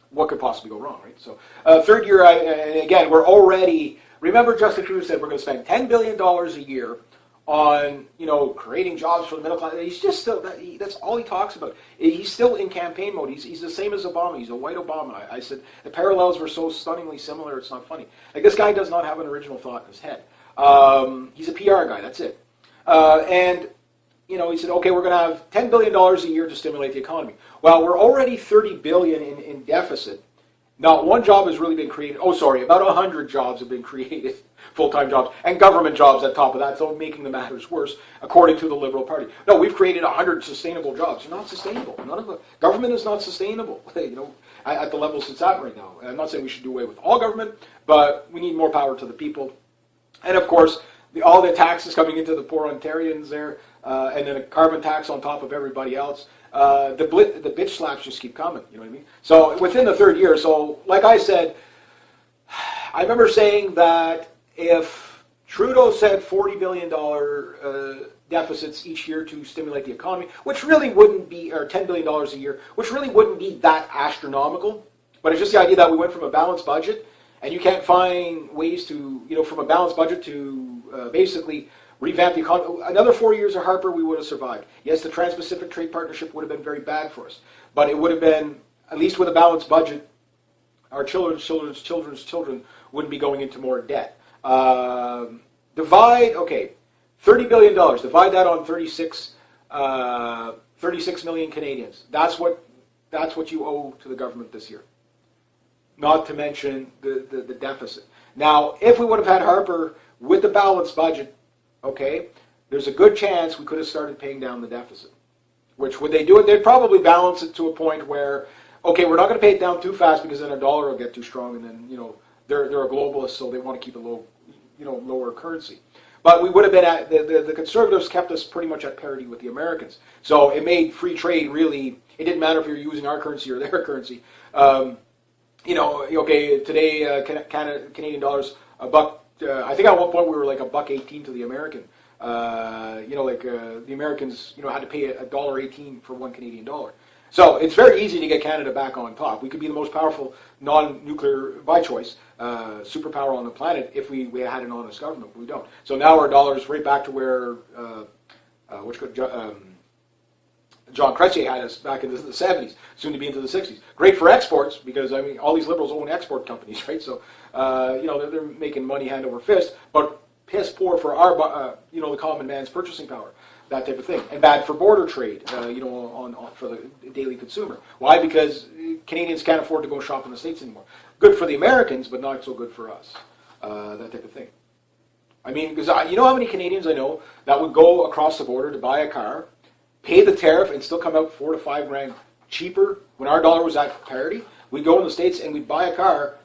What could possibly go wrong, right? So 3rd year, and again, we're already. Remember, Justin Trudeau said we're going to spend $10 billion a year on, creating jobs for the middle class. He's just still, that's all he talks about. He's still in campaign mode. He's the same as Obama. He's a white Obama. I said the parallels were so stunningly similar, it's not funny. This guy does not have an original thought in his head. He's a PR guy, that's it. And he said, okay, we're going to have $10 billion a year to stimulate the economy. Well, we're already $30 billion in deficit. Not one job has really been created. Oh, sorry, about 100 jobs have been created, full-time jobs, and government jobs on top of that, so making the matters worse, according to the Liberal Party. No, we've created 100 sustainable jobs. They're not sustainable. None of the government is not sustainable, at the levels it's at right now. I'm not saying we should do away with all government, but we need more power to the people. And of course, all the taxes coming into the poor Ontarians there, and then a carbon tax on top of everybody else. The bitch slaps just keep coming, you know what I mean? So within the third year, so like I said, I remember saying that if Trudeau said $40 billion deficits each year to stimulate the economy, which really wouldn't be, or $10 billion a year, which really wouldn't be that astronomical, but it's just the idea that we went from a balanced budget, and you can't find ways to, from a balanced budget to basically revamp the economy. Another 4 years of Harper, we would have survived. Yes, the Trans-Pacific Trade Partnership would have been very bad for us, but it would have been, at least with a balanced budget, our children's children wouldn't be going into more debt. Divide, okay, $30 billion. Divide that on 36 million Canadians. That's what you owe to the government this year. Not to mention the deficit. Now, if we would have had Harper with the balanced budget, okay, there's a good chance we could have started paying down the deficit. Which, would they do it? They'd probably balance it to a point where, okay, we're not going to pay it down too fast because then our dollar will get too strong, and then, they're a globalist, so they want to keep a low, lower currency. But we would have been at, the conservatives kept us pretty much at parity with the Americans. So it made free trade really, it didn't matter if you're using our currency or their currency. Okay, today, Canadian dollars, a buck, I think at one point we were like $1.18 to the American. The Americans, had to pay $1.18 for $1 Canadian dollar. So it's very easy to get Canada back on top. We could be the most powerful non-nuclear, by choice, superpower on the planet if we had an honest government, but we don't. So now our dollar is right back to where John Chrétien had us back in the 70s, soon to be into the 60s. Great for exports because, all these liberals own export companies, right? So, they're making money hand over fist, but piss poor for our, the common man's purchasing power, that type of thing. And bad for border trade, for the daily consumer. Why? Because Canadians can't afford to go shop in the States anymore. Good for the Americans, but not so good for us, that type of thing. Because you know how many Canadians I know that would go across the border to buy a car, pay the tariff, and still come out $4 to $5 grand cheaper when our dollar was at parity? We'd go in the States and we'd buy a car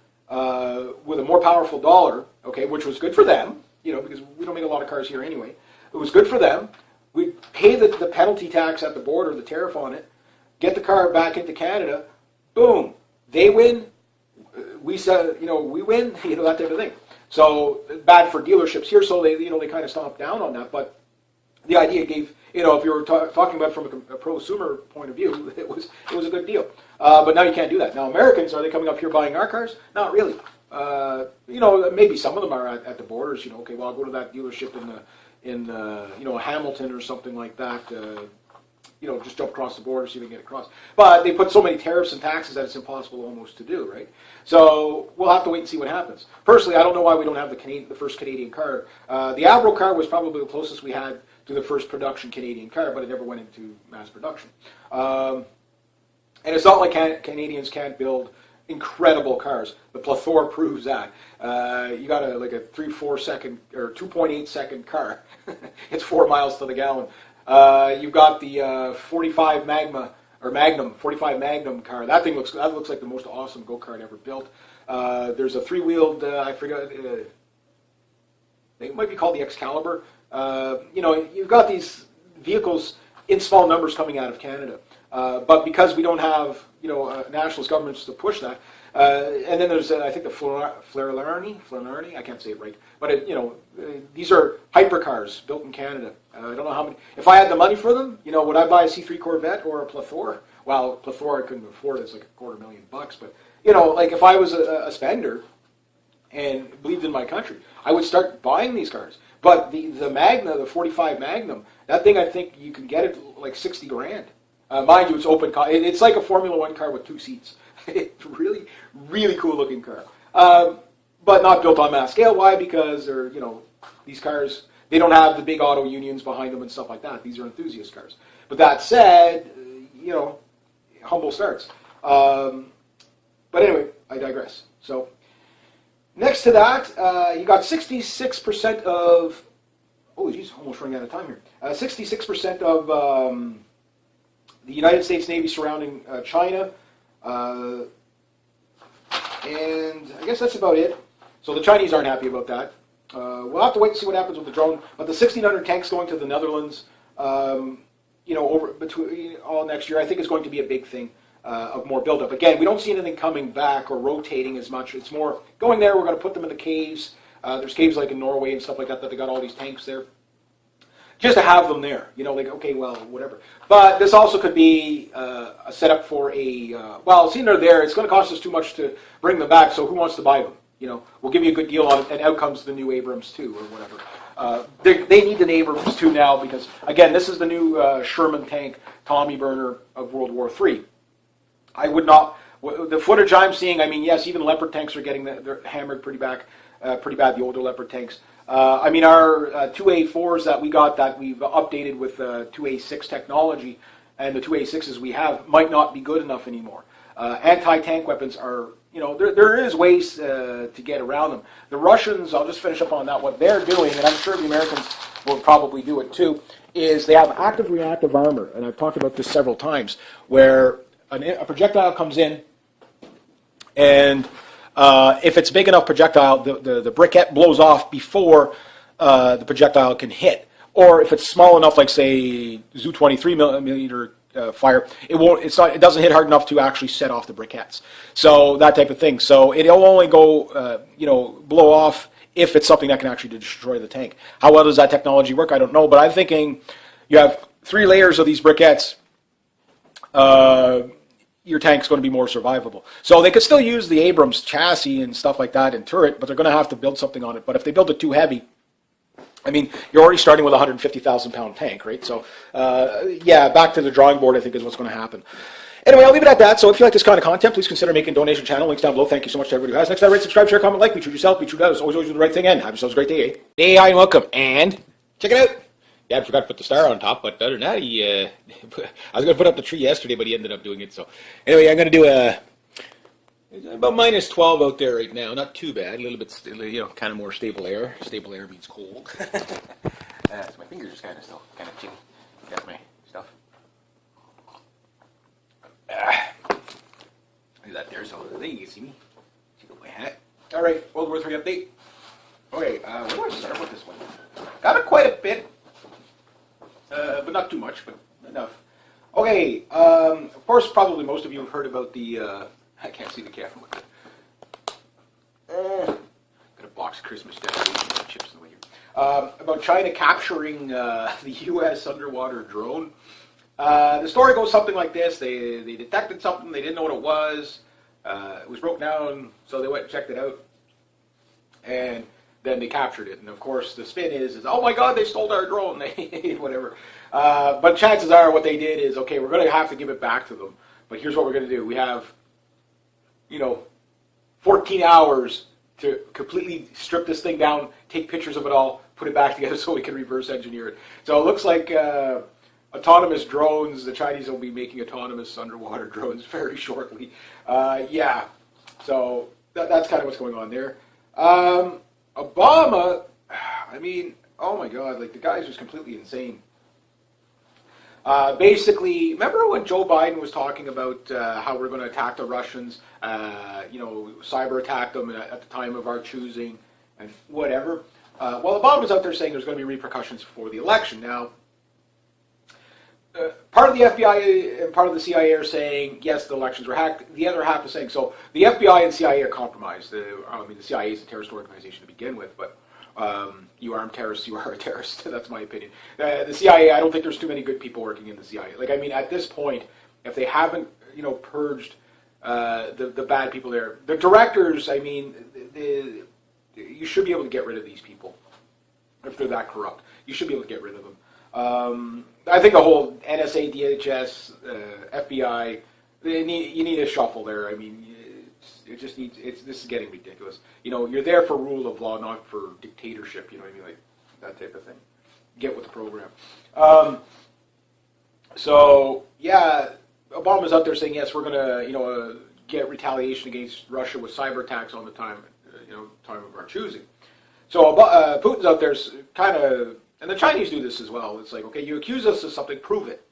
with a more powerful dollar, okay, which was good for them, because we don't make a lot of cars here anyway. It was good for them. We'd pay the penalty tax at the border, the tariff on it, get the car back into Canada, boom, they win, we win, that type of thing. So bad for dealerships here, so they kind of stomped down on that, but the idea gave, if you were talking about it from a prosumer point of view, it was a good deal. But now you can't do that. Now Americans, are they coming up here buying our cars? Not really. Maybe some of them are at the borders. Okay, well, I'll go to that dealership in Hamilton or something like that. Just jump across the border, see if we can get across. But they put so many tariffs and taxes that it's impossible almost to do, right? So we'll have to wait and see what happens. Personally, I don't know why we don't have the first Canadian car. The Abro car was probably the closest we had to the first production Canadian car, but it never went into mass production. And it's not like Canadians can't build incredible cars. The plethora proves that. You got a 3-4 second or 2.8 second car. It's 4 miles to the gallon. You've got the 45 Magnum car. That looks like the most awesome go-kart ever built. There's a 3-wheeled, I forgot, it might be called the Excalibur. You've got these vehicles in small numbers coming out of Canada, but because we don't have nationalist governments to push that, and then there's I think the Flaherty, I can't say it right, but these are hypercars built in Canada. I don't know how many. If I had the money for them, would I buy a C3 Corvette or a Plethora? Well, Plethora I couldn't afford. It's like $250,000, but if I was a spender and believed in my country, I would start buying these cars. But the Magna, the 45 Magnum, that thing I think you can get it like 60 grand. Mind you, it's open. It's like a Formula One car with 2 seats. It's really, really cool looking car. But not built on mass scale. Why? Because they're These cars, they don't have the big auto unions behind them and stuff like that. These are enthusiast cars. But that said, humble starts. But anyway, I digress. So next to that, you got 66% of, oh geez, almost running out of time here. 66% of the United States Navy surrounding China. And I guess that's about it. So the Chinese aren't happy about that. We'll have to wait and see what happens with the drone. But the 1,600 tanks going to the Netherlands, over between all next year, I think is going to be a big thing of more buildup. Again, we don't see anything coming back or rotating as much. It's more going there. We're going to put them in the caves. There's caves like in Norway and stuff like that they got all these tanks there. Just to have them there, okay, well, whatever. But this also could be a setup for seeing they're there, it's going to cost us too much to bring them back, so who wants to buy them? We'll give you a good deal on it, and out comes the new Abrams 2 or whatever. They need an Abrams 2 now because, again, this is the new Sherman tank, Tommy burner of World War III. I would not, the footage I'm seeing, I mean, yes, even Leopard tanks are they're hammered pretty bad, the older Leopard tanks. Our 2A4s that we got that we've updated with 2A6 technology, and the 2A6s we have might not be good enough anymore. Anti-tank weapons are, there is ways to get around them. The Russians, I'll just finish up on that, what they're doing, and I'm sure the Americans will probably do it too, is they have active reactive armor, and I've talked about this several times, where a projectile comes in, and if it's a big enough projectile, the briquette blows off before the projectile can hit. Or if it's small enough, like say Zu-23 millimeter fire, it doesn't hit hard enough to actually set off the briquettes. So that type of thing. So it'll only go, blow off if it's something that can actually destroy the tank. How well does that technology work? I don't know, but I'm thinking you have 3 layers of these briquettes. Your tank's going to be more survivable. So they could still use the Abrams chassis and stuff like that and turret, but they're going to have to build something on it. But if they build it too heavy, I mean, you're already starting with a 150,000 pound tank, right? So, back to the drawing board, I think, is what's going to happen. Anyway, I'll leave it at that. So if you like this kind of content, please consider making a donation channel. Links down below. Thank you so much to everybody who has. Next time, rate, subscribe, share, comment, like. Be true to yourself. Be true to others. Always do the right thing. And have yourselves a great day. Hey, hi, and welcome. And check it out. Yeah, I forgot to put the star on top, but other than that, I was going to put up the tree yesterday, but he ended up doing it. So anyway, I'm going to do about minus 12 out there right now. Not too bad. A little bit, kind of more stable air. Stable air means cold. So my fingers are kind of still kind of chippy. Got my stuff. Look at that there. So there you can see me. Check out my hat. All right, World War III update. Okay, where do I start with this one? Got it quite a bit. But not too much, but enough. Okay, of course, probably most of you have heard about the, I can't see the camera. Got a box of Christmas decorations, chips in the way here. About China capturing the U.S. underwater drone. The story goes something like this. They detected something, they didn't know what it was. It was broken down, so they went and checked it out. And then they captured it. And of course, the spin is oh my God, they stole our drone, whatever. But chances are what they did is, okay, we're going to have to give it back to them. But here's what we're going to do. We have, 14 hours to completely strip this thing down, take pictures of it all, put it back together so we can reverse engineer it. So it looks like autonomous drones, the Chinese will be making autonomous underwater drones very shortly. So that's kind of what's going on there. Obama, I mean, oh my God, like the guy's just completely insane. Basically, remember when Joe Biden was talking about how we're going to attack the Russians, cyber attack them at the time of our choosing and whatever? Well, Obama's out there saying there's going to be repercussions for the election. Now, part of the FBI and part of the CIA are saying, yes, the elections were hacked. The other half is saying, so the FBI and CIA are compromised. The CIA is a terrorist organization to begin with, but you armed terrorists, you are a terrorist. That's my opinion. The CIA, I don't think there's too many good people working in the CIA. Like, I mean, at this point, if they haven't, purged the bad people there, the directors, I mean, you should be able to get rid of these people if they're that corrupt. You should be able to get rid of them. I think the whole NSA, DHS, FBI, you need a shuffle there. I mean, it just needs. This is getting ridiculous. You're there for rule of law, not for dictatorship. You know what I mean? Like, that type of thing. Get with the program. So yeah, Obama's out there saying yes, we're going to get retaliation against Russia with cyber attacks on the time of our choosing. So Putin's out there kind of, and the Chinese do this as well. It's like, okay, you accuse us of something, prove it.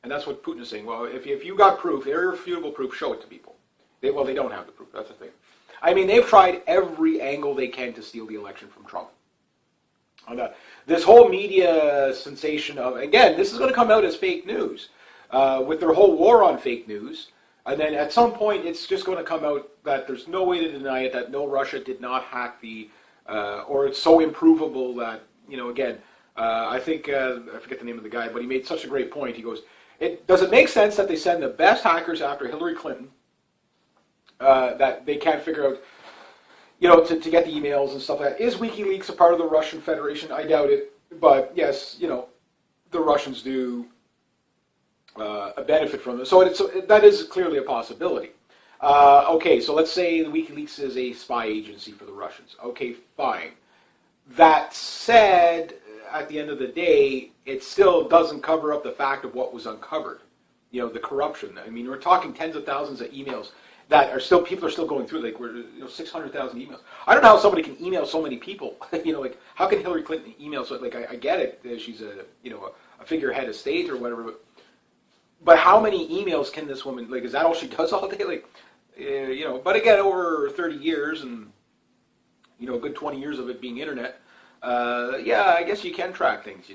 And that's what Putin is saying. Well, if you got proof, irrefutable proof, show it to people. They don't have the proof. That's the thing. I mean, they've tried every angle they can to steal the election from Trump. This whole media sensation of, again, this is going to come out as fake news with their whole war on fake news. And then at some point, it's just going to come out that there's no way to deny it, that no, Russia did not hack or it's so improvable that, again, I think, I forget the name of the guy, but he made such a great point. He goes, does it make sense that they send the best hackers after Hillary Clinton, that they can't figure out, to get the emails and stuff like that? Is WikiLeaks a part of the Russian Federation? I doubt it. But yes, the Russians do benefit from this. So that is clearly a possibility. Okay, so let's say WikiLeaks is a spy agency for the Russians. Okay, fine. That said, at the end of the day, it still doesn't cover up the fact of what was uncovered. The corruption. I mean, we're talking tens of thousands of emails that people are still going through. Like, we're 600,000 emails. I don't know how somebody can email so many people. Like, how can Hillary Clinton email so? Like, I get it. She's a figurehead of state or whatever. But how many emails can this woman? Like, is that all she does all day? Like, But again, over 30 years and a good 20 years of it being internet. Yeah, I guess you can track things,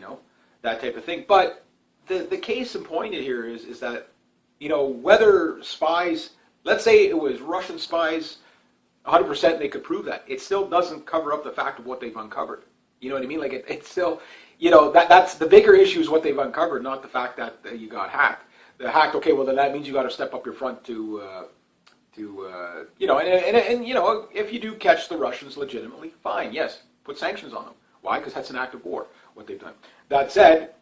that type of thing. But the case in point here is that, whether spies, let's say it was Russian spies, 100% they could prove that. It still doesn't cover up the fact of what they've uncovered. You know what I mean? Like, it's still, that's the bigger issue is what they've uncovered, not the fact that you got hacked. The hacked, okay, well then that means you got to step up your front to if you do catch the Russians legitimately, fine, yes, put sanctions on them. Why? Because that's an act of war, what they've done. That said,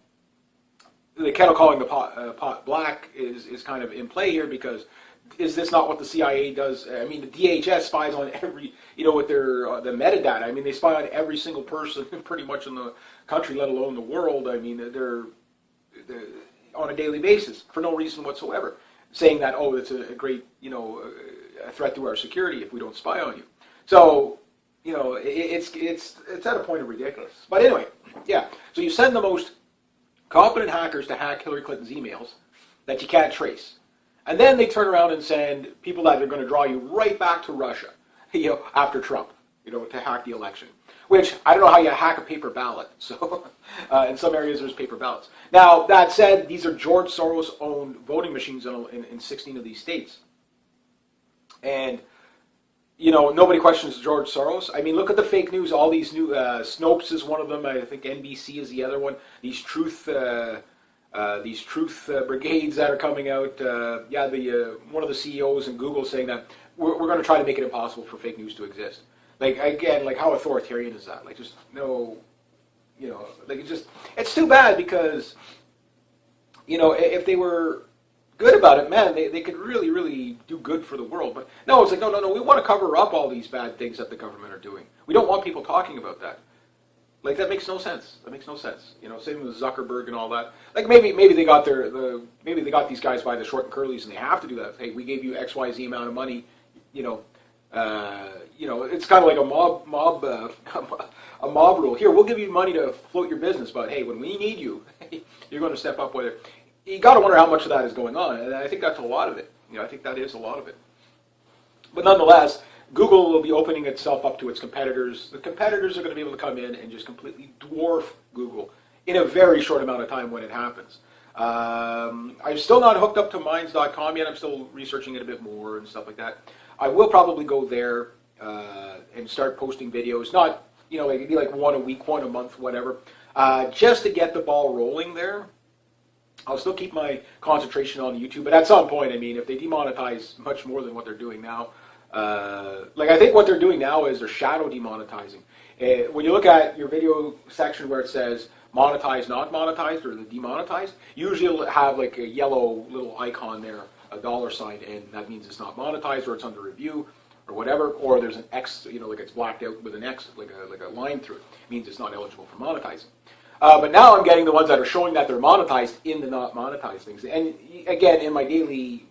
the kettle calling the pot black is kind of in play here, because is this not what the CIA does? I mean, the DHS spies on every, with their the metadata. I mean, they spy on every single person pretty much in the country, let alone the world. I mean, they're on a daily basis for no reason whatsoever, saying that, oh, it's a great, a threat to our security if we don't spy on you. So, it's at a point of ridiculous. But anyway, yeah. So you send the most competent hackers to hack Hillary Clinton's emails that you can't trace. And then they turn around and send people that are going to draw you right back to Russia, after Trump, to hack the election. Which, I don't know how you hack a paper ballot. So, in some areas there's paper ballots. Now, that said, these are George Soros-owned voting machines in 16 of these states. And, nobody questions George Soros. I mean, look at the fake news. All these new, Snopes is one of them. I think NBC is the other one. These truth brigades that are coming out. One of the CEOs in Google saying that we're going to try to make it impossible for fake news to exist. Like, again, like, how authoritarian is that? Like, just no, like, it's too bad, because, if they were good about it, man, they could really, really do good for the world. But no, it's like, no, we want to cover up all these bad things that the government are doing. We don't want people talking about that. Like, that makes no sense. That makes no sense. Same with Zuckerberg and all that. Like, maybe they got maybe they got these guys by the short and curlies, and they have to do that. Hey, we gave you XYZ amount of money, it's kind of like a mob rule. Here, we'll give you money to float your business, but hey, when we need you, you're going to step up with it. You got to wonder how much of that is going on, and I think that's a lot of it. I think that is a lot of it. But nonetheless, Google will be opening itself up to its competitors. The competitors are going to be able to come in and just completely dwarf Google in a very short amount of time when it happens. I'm still not hooked up to Minds.com yet. I'm still researching it a bit more and stuff like that. I will probably go there and start posting videos. Not, it'd be like one a week, one a month, whatever. Just to get the ball rolling there. I'll still keep my concentration on YouTube, but at some point, I mean, if they demonetize much more than what they're doing now, I think what they're doing now is they're shadow demonetizing. When you look at your video section where it says monetized, not monetized, or the demonetized, usually it'll have like a yellow little icon there, a $sign, and that means it's not monetized or it's under review. or whatever, or there's an X, like it's blacked out with an X, like a line through it. It means it's not eligible for monetizing. But now I'm getting the ones that are showing that they're monetized in the not monetized things. And again, in my daily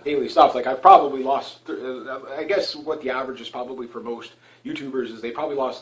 daily stuff, like I've probably lost. I guess what the average is probably for most YouTubers is they probably lost